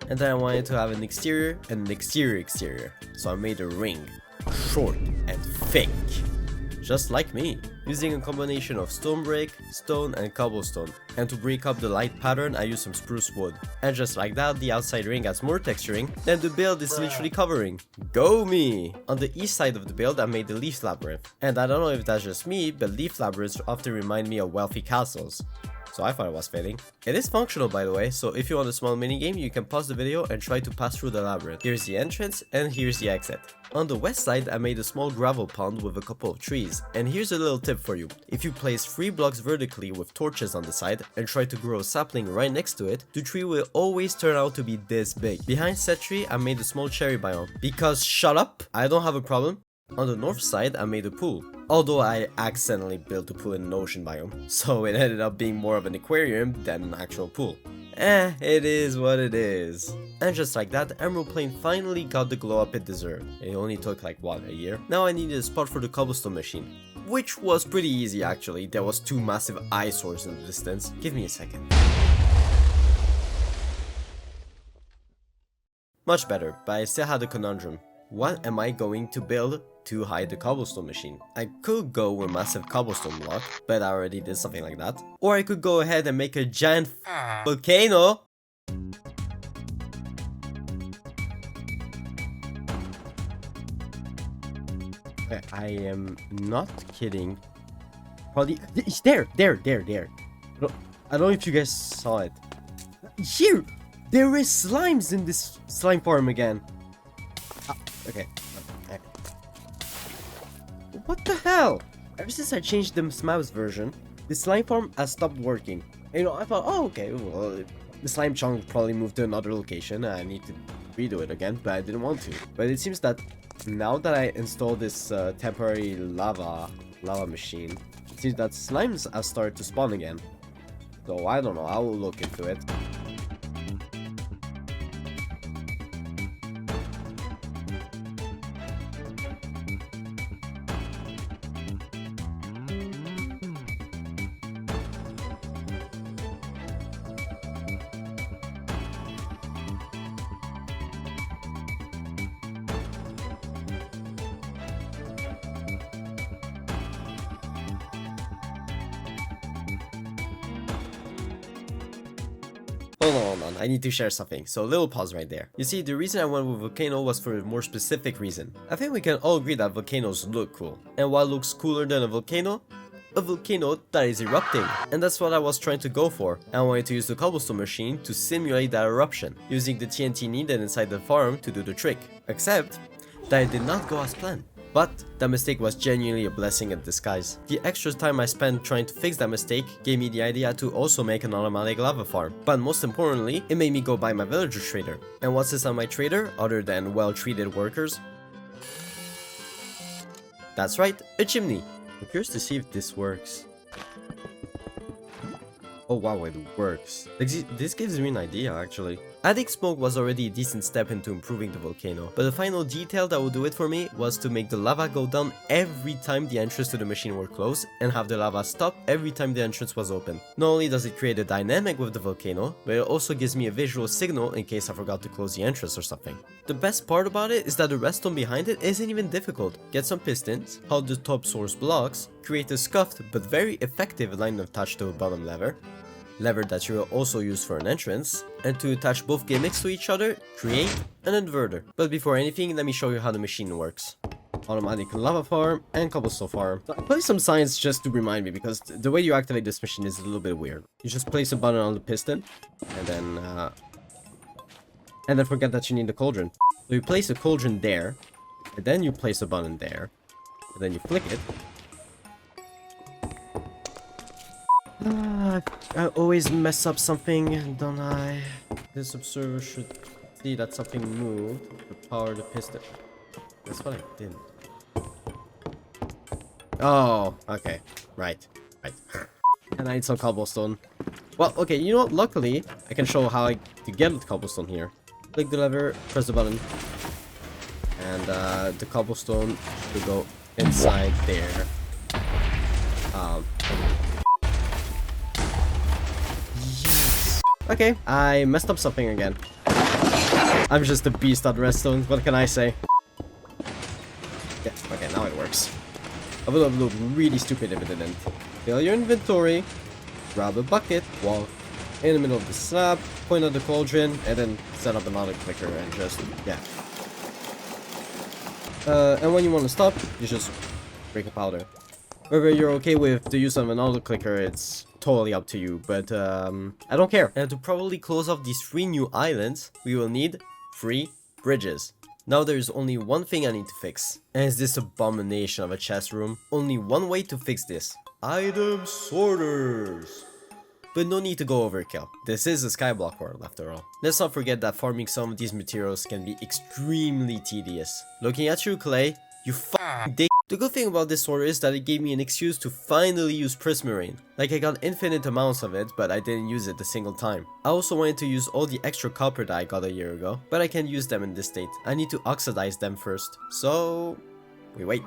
And then I wanted to have an exterior and an exterior, so I made a ring, short and thick. Just like me, using a combination of stone brick, stone and cobblestone. And to break up the light pattern, I used some spruce wood. And just like that, the outside ring has more texturing than the build is literally covering. Go me! On the east side of the build, I made the leaf labyrinth. And I don't know if that's just me, but leaf labyrinths often remind me of wealthy castles. So I thought it was fitting. It is functional by the way, so if you want a small minigame, you can pause the video and try to pass through the labyrinth. Here's the entrance and here's the exit. On the west side, I made a small gravel pond with a couple of trees. And here's a little tip for you. If you place 3 blocks vertically with torches on the side and try to grow a sapling right next to it, the tree will always turn out to be this big. Behind said tree, I made a small cherry biome. Because shut up, I don't have a problem. On the north side, I made a pool. Although I accidentally built a pool in an ocean biome, so it ended up being more of an aquarium than an actual pool. It is what it is. And just like that, Emerald Plane finally got the glow up it deserved. It only took like what, a year? Now I needed a spot for the cobblestone machine, which was pretty easy actually. There was two massive eyesores in the distance. Give me a second. Much better, but I still had a conundrum. What am I going to build to hide the cobblestone machine? I could go with massive cobblestone block, but I already did something like that. Or I could go ahead and make a giant volcano. I am not kidding. Probably it's there. I don't know if you guys saw it. Here, there is slimes in this slime farm again. Okay. What the hell? Ever since I changed the mouse version, the slime farm has stopped working. You know, I thought, oh, okay, well, the slime chunk probably moved to another location. I need to redo it again, but I didn't want to. But it seems that now that I installed this temporary lava machine, it seems that slimes have started to spawn again. So I don't know. I will look into it. Hold on, I need to share something, so a little pause right there. You see, the reason I went with volcano was for a more specific reason. I think we can all agree that volcanoes look cool. And what looks cooler than a volcano? A volcano that is erupting. And that's what I was trying to go for. I wanted to use the cobblestone machine to simulate that eruption, using the TNT needed inside the farm to do the trick. Except that it did not go as planned. But that mistake was genuinely a blessing in disguise. The extra time I spent trying to fix that mistake gave me the idea to also make an automatic lava farm. But most importantly, it made me go buy my villager trader. And what's this on my trader other than well-treated workers? That's right, a chimney. I'm curious to see if this works. Oh wow, it works. This gives me an idea actually. Adding smoke was already a decent step into improving the volcano, but the final detail that would do it for me was to make the lava go down every time the entrance to the machine were closed and have the lava stop every time the entrance was open. Not only does it create a dynamic with the volcano, but it also gives me a visual signal in case I forgot to close the entrance or something. The best part about it is that the redstone behind it isn't even difficult. Get some pistons, hold the top source blocks, create a scuffed but very effective line attached to a bottom lever that you will also use for an entrance, and to attach both gimmicks to each other, create an inverter. But before anything, let me show you how the machine works. Automatic lava farm and cobblestone farm. I play some science just to remind me, because the way you activate this machine is a little bit weird. You just place a button on the piston, and then forget that you need the cauldron. So you place a cauldron there, and then you place a button there, and then you flick it. I always mess up something, don't I? This observer should see that something moved to power the piston. That's what I did. Oh, okay. Right. And I need some cobblestone. Well, okay, you know what? Luckily, I can show how to get the cobblestone here. Click the lever, press the button, and the cobblestone will go inside there. Okay, I messed up something again. I'm just a beast at redstone, what can I say? Yeah, okay, now it works. I would have looked really stupid if it didn't. Fill your inventory, grab a bucket, walk in the middle of the slab, point at the cauldron, and then set up another clicker and just, yeah. And when you want to stop, you just break a powder. Whether you're okay with the use of an auto clicker, it's totally up to you, but I don't care. And to probably close off these 3 new islands, we will need 3 bridges. Now there's only one thing I need to fix, and it's this abomination of a chest room. Only one way to fix this. Item sorters. But no need to go overkill. This is a skyblock world after all. Let's not forget that farming some of these materials can be extremely tedious. Looking at you, Clay, you f***ing dick. The good thing about this sword is that it gave me an excuse to finally use prismarine. Like, I got infinite amounts of it, but I didn't use it a single time. I also wanted to use all the extra copper that I got a year ago, but I can't use them in this state. I need to oxidize them first. So, we wait.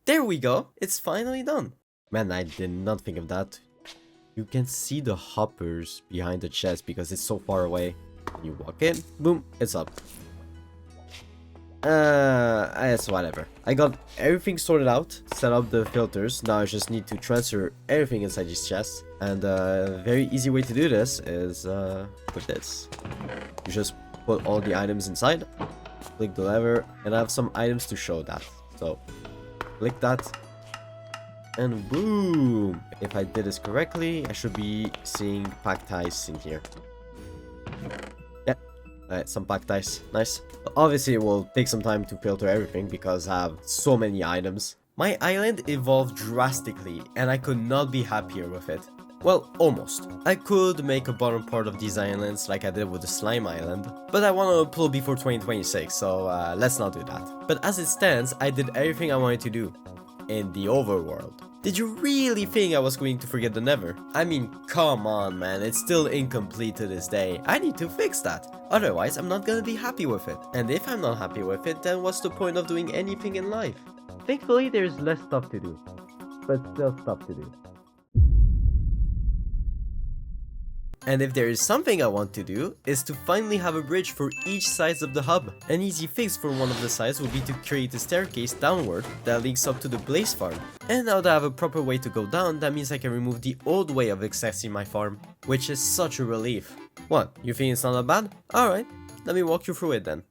There we go, it's finally done. Man, I did not think of that. You can see the hoppers behind the chest because it's so far away. You walk in, boom, it's up. It's whatever. I got everything sorted out, set up the filters. Now I just need to transfer everything inside this chest. And a very easy way to do this is with this. You just put all the items inside, click the lever, and I have some items to show that. So click that, and boom! If I did this correctly, I should be seeing packed ice in here. Yeah, alright, some packed ice, nice. Obviously, it will take some time to filter everything because I have so many items. My island evolved drastically, and I could not be happier with it. Well, almost. I could make a bottom part of these islands like I did with the slime island, but I want to upload before 2026, so let's not do that. But as it stands, I did everything I wanted to do in the overworld. Did you really think I was going to forget the Nether? I mean, come on man, it's still incomplete to this day. I need to fix that. Otherwise, I'm not gonna be happy with it. And if I'm not happy with it, then what's the point of doing anything in life? Thankfully, there's less stuff to do, but still stuff to do. And if there is something I want to do, is to finally have a bridge for each side of the hub. An easy fix for one of the sides would be to create a staircase downward that links up to the blaze farm. And now that I have a proper way to go down, that means I can remove the old way of accessing my farm, which is such a relief. What, you think it's not that bad? Alright, let me walk you through it then.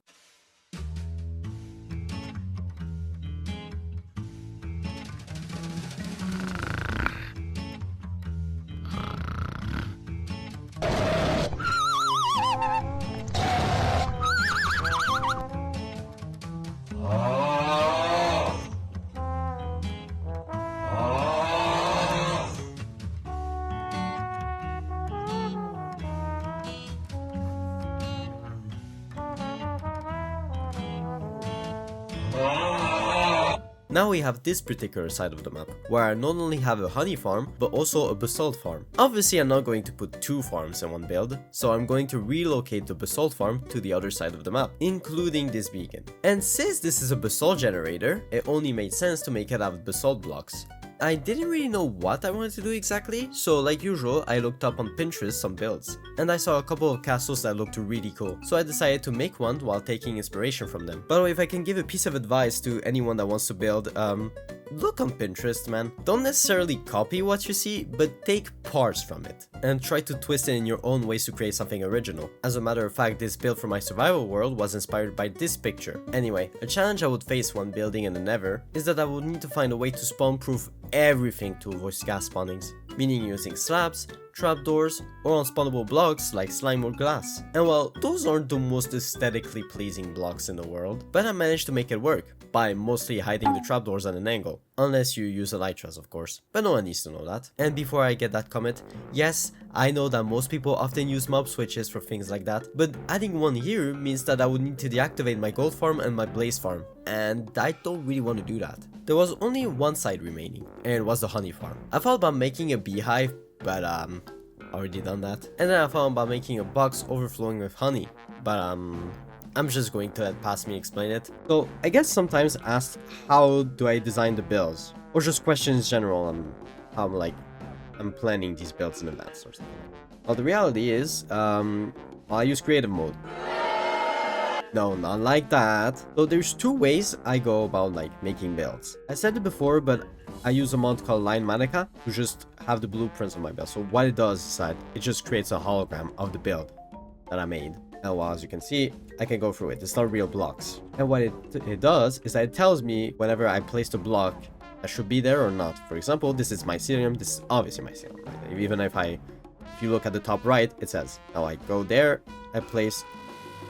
Now we have this particular side of the map, where I not only have a honey farm, but also a basalt farm. Obviously I'm not going to put two farms in one build, so I'm going to relocate the basalt farm to the other side of the map, including this beacon. And since this is a basalt generator, it only made sense to make it out of basalt blocks. I didn't really know what I wanted to do exactly, so like usual, I looked up on Pinterest some builds, and I saw a couple of castles that looked really cool, so I decided to make one while taking inspiration from them. By the way, if I can give a piece of advice to anyone that wants to build, look on Pinterest, man. Don't necessarily copy what you see, but take parts from it and try to twist it in your own ways to create something original. As a matter of fact, this build for my survival world was inspired by this picture. Anyway, a challenge I would face when building in the Nether is that I would need to find a way to spawn-proof everything to avoid gas spawnings, meaning using slabs, trapdoors, or unspawnable blocks like slime or glass. And well, those aren't the most aesthetically pleasing blocks in the world, but I managed to make it work by mostly hiding the trapdoors at an angle, unless you use elytras of course, but no one needs to know that. And before I get that comment, yes, I know that most people often use mob switches for things like that, but adding one here means that I would need to deactivate my gold farm and my blaze farm, and I don't really want to do that. There was only one side remaining, and it was the honey farm. I thought about making a beehive, but already done that. And then I thought about making a box overflowing with honey, but I'm just going to let past me explain it. So I guess sometimes asked how do I design the builds, or just questions general on how I'm planning these builds in advance or something. Well, the reality is I use creative mode. No, not like that. So there's two ways I go about making builds. I said it before, but I use a mod called Litematica to just have the blueprints of my build. So what it does is that it just creates a hologram of the build that I made. And well, as you can see, I can go through it. It's not real blocks. And what it does is that it tells me whenever I place the block that should be there or not. For example, this is mycelium. This is obviously mycelium. Right? Even if you look at the top right, it says, now I go there, I place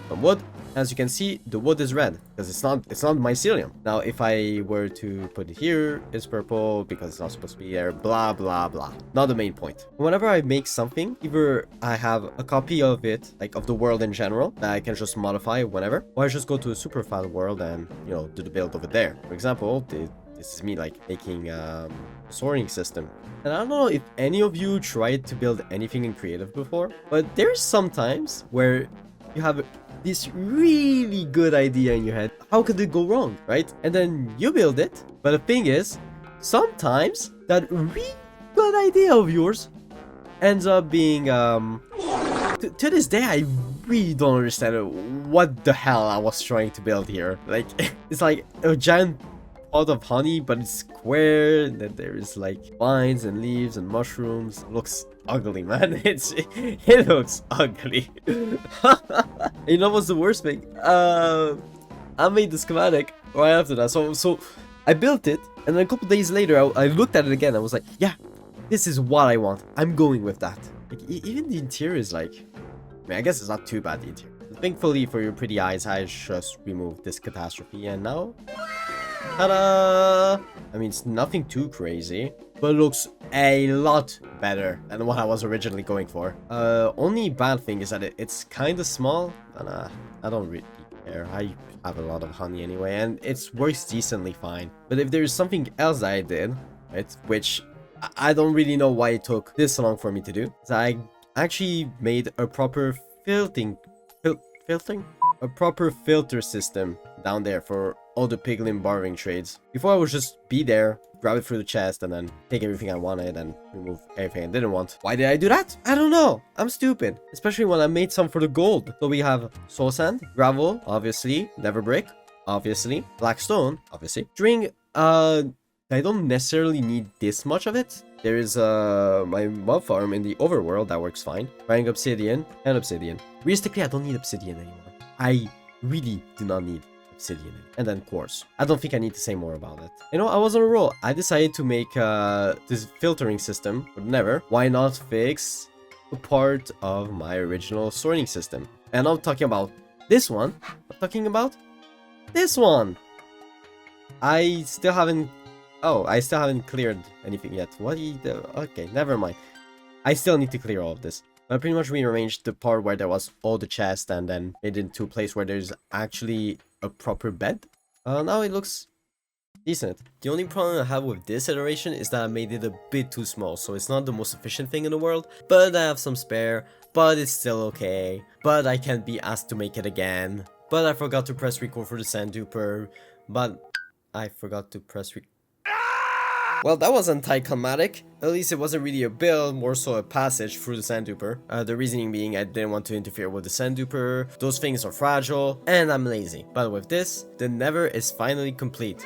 some wood. As you can see, the wood is red because it's not mycelium. Now, if I were to put it here, it's purple because it's not supposed to be there. Blah blah blah. Not the main point. Whenever I make something, either I have a copy of it, of the world in general, that I can just modify whenever, or I just go to a super file world and do the build over there. For example, this is me making a sorting system. And I don't know if any of you tried to build anything in creative before, but there's sometimes where you have this really good idea in your head. How could it go wrong, right? And then you build it. But the thing is, sometimes that really good idea of yours ends up being to this day I really don't understand what the hell I was trying to build here. It's like a giant pot of honey, but it's square, and then there's vines and leaves and mushrooms. It looks ugly, man. It looks ugly. You know what's the worst thing? I made the schematic right after that. So I built it, and then a couple days later I looked at it again. I was like, yeah, this is what I want. I'm going with that. Even the interior is I guess it's not too bad, the interior. Thankfully for your pretty eyes, I just removed this catastrophe, and now ta-da! I mean, it's nothing too crazy, but it looks a lot better than what I was originally going for. Only bad thing is that it's kind of small, and I don't really care. I have a lot of honey anyway, and it works decently fine. But if there's something else that I did, right, which I don't really know why it took this long for me to do, is I actually made a proper a proper filter system down there for all the piglin borrowing trades. Before I would just be there, grab it through the chest, and then take everything I wanted and remove everything I didn't want. Why did I do that? I don't know. I'm stupid. Especially when I made some for the gold. So we have soul sand, gravel, obviously, nether brick, obviously, black stone, obviously. String, I don't necessarily need this much of it. There is my mob farm in the overworld that works fine. Buying obsidian and obsidian. Realistically, I don't need obsidian anymore. I really do not need obsidian. And then quartz. I don't think I need to say more about it. You know, I was on a roll. I decided to make this filtering system, but never. Why not fix a part of my original sorting system? And I'm talking about this one. I'm talking about this one. I still haven't cleared anything yet. Okay, never mind. I still need to clear all of this. I pretty much rearranged the part where there was all the chests and then made it into a place where there's actually a proper bed. Now it looks decent. The only problem I have with this iteration is that I made it a bit too small, so it's not the most efficient thing in the world, but I have some spare, but it's still okay. But I can't be asked to make it again. But I forgot to press record for the sand duper, but I forgot to press record. Well, that was anticlimactic. At least it wasn't really a build, more so a passage through the sand duper. The reasoning being I didn't want to interfere with the sand duper, those things are fragile, and I'm lazy. But with this, the Nether is finally complete.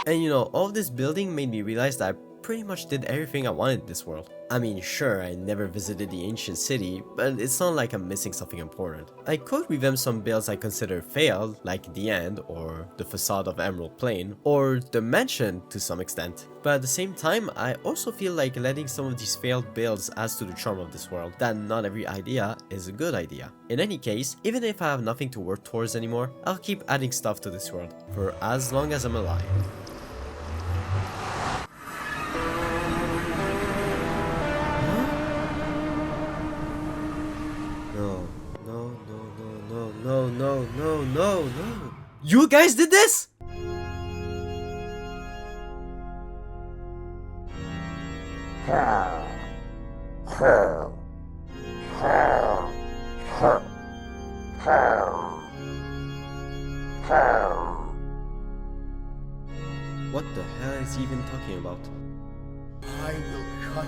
And you know, all this building made me realize that I pretty much did everything I wanted in this world. I mean, sure, I never visited the ancient city, but it's not like I'm missing something important. I could revamp some builds I consider failed, like the end, or the facade of Emerald Plain, or the mansion to some extent. But at the same time, I also feel like letting some of these failed builds adds to the charm of this world, that not every idea is a good idea. In any case, even if I have nothing to work towards anymore, I'll keep adding stuff to this world, for as long as I'm alive. No. You guys did this? What the hell is he even talking about? I will cut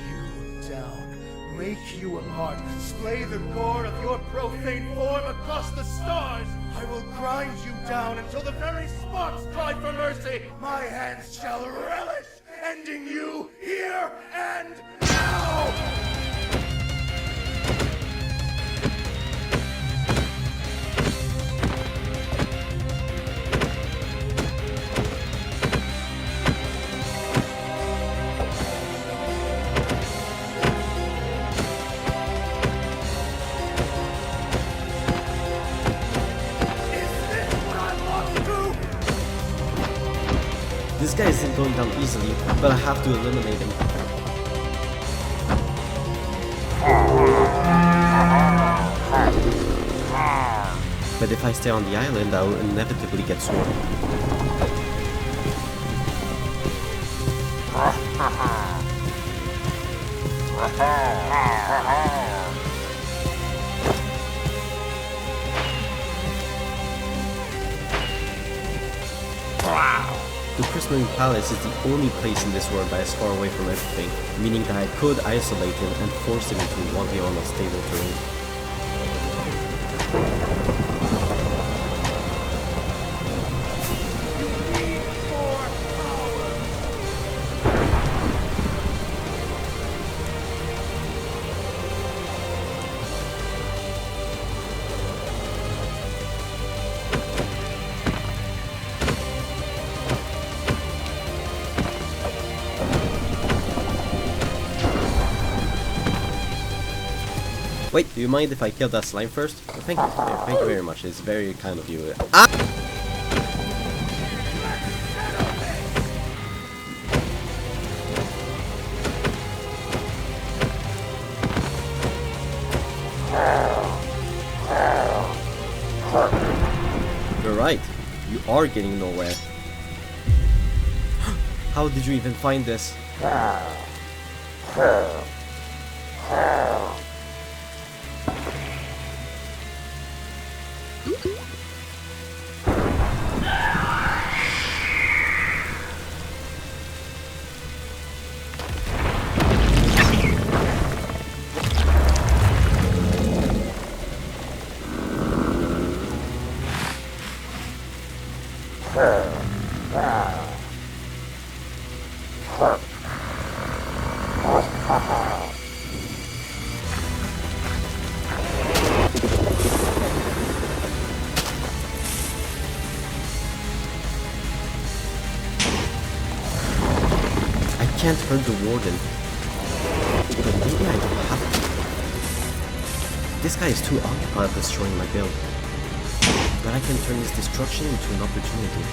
you down, make you apart, splay the gore of your profane form across the stars. I will grind you down until the very sparks cry for mercy. My hands shall relish ending you here and now. This guy isn't going down easily, but I have to eliminate him. But if I stay on the island, I will inevitably get swarmed. The Prismarine Palace is the only place in this world that is far away from everything, meaning that I could isolate him and force him into 1v1 of stable terrain. Wait, do you mind if I kill that slime first? Oh, thank you very much. It's very kind of you. Ah! You're right. You are getting nowhere. How did you even find this? I can't hurt the warden, but maybe I don't have to. This guy is too occupied destroying my build, but I can turn his destruction into an opportunity.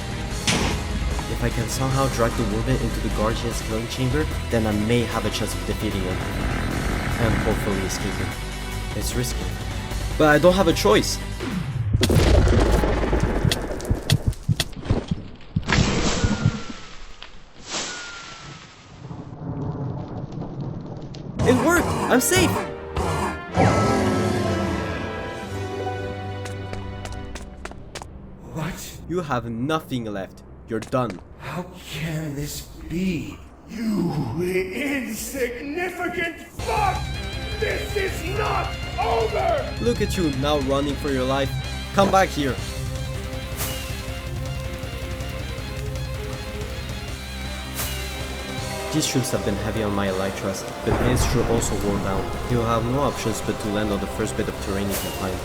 If I can somehow drag the warden into the guardian's killing chamber, then I may have a chance of defeating him, and hopefully escaping. It's risky, but I don't have a choice. It worked! I'm safe! What? You have nothing left. You're done. How can this be? You insignificant fuck! This is not over! Look at you now running for your life. Come back here. These shoes have been heavy on my elytras, but his should also worn down. He will have no options but to land on the first bit of terrain he can find.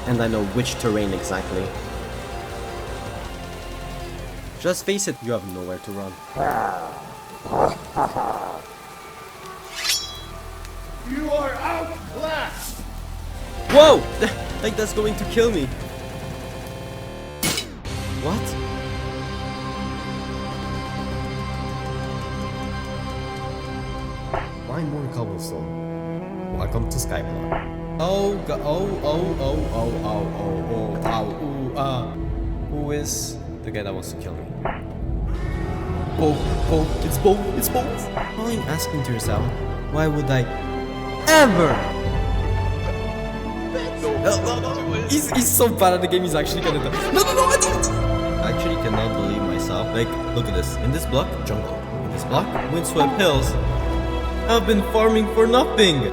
And I know which terrain exactly. Just face it, you have nowhere to run. You are outclassed! Whoa! Like that's going to kill me. What? Why more cobblestone? Welcome to Skyblock. Oh, who is the guy that wants to kill me? It's both. While you're asking to yourself, why would I ever? No. He's so bad at the game, he's actually gonna die. No, I don't! I actually cannot believe myself. Like, look at this. In this block, jungle. In this block, windswept hills. I've been farming for nothing!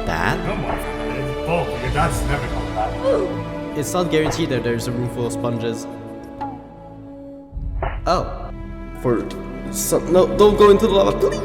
Dad? No more. It's both. Your dad's never coming back. It's not guaranteed that there's a room full of sponges. Oh. For some. No, don't go into the lava, please!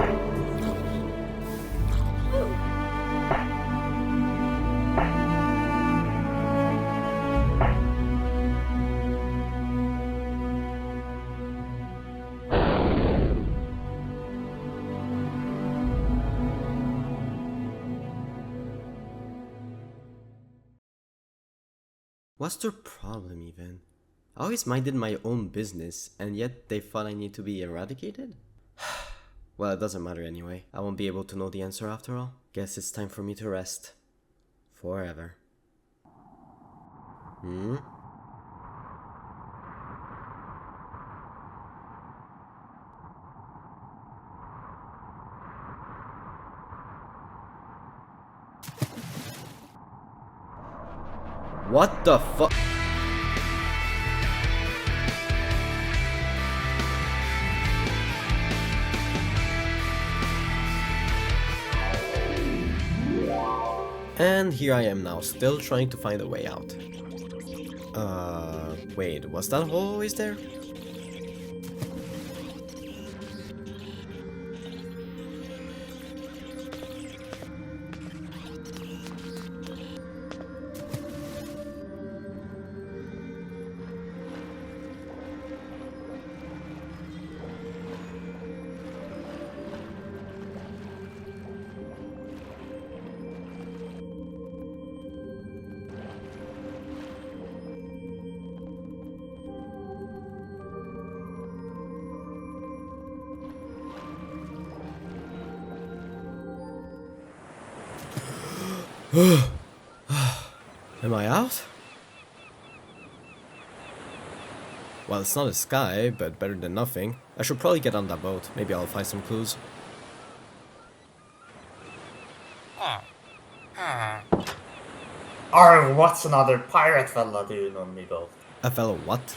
What's their problem even? I always minded my own business, and yet they thought I need to be eradicated? Well, it doesn't matter anyway. I won't be able to know the answer after all. Guess it's time for me to rest. Forever. What the fuck? And here I am now, still trying to find a way out. Wait, was that hole always there? Am I out? Well, it's not a sky, but better than nothing. I should probably get on that boat. Maybe I'll find some clues. Or what's another pirate fella doing on me boat? A fellow what?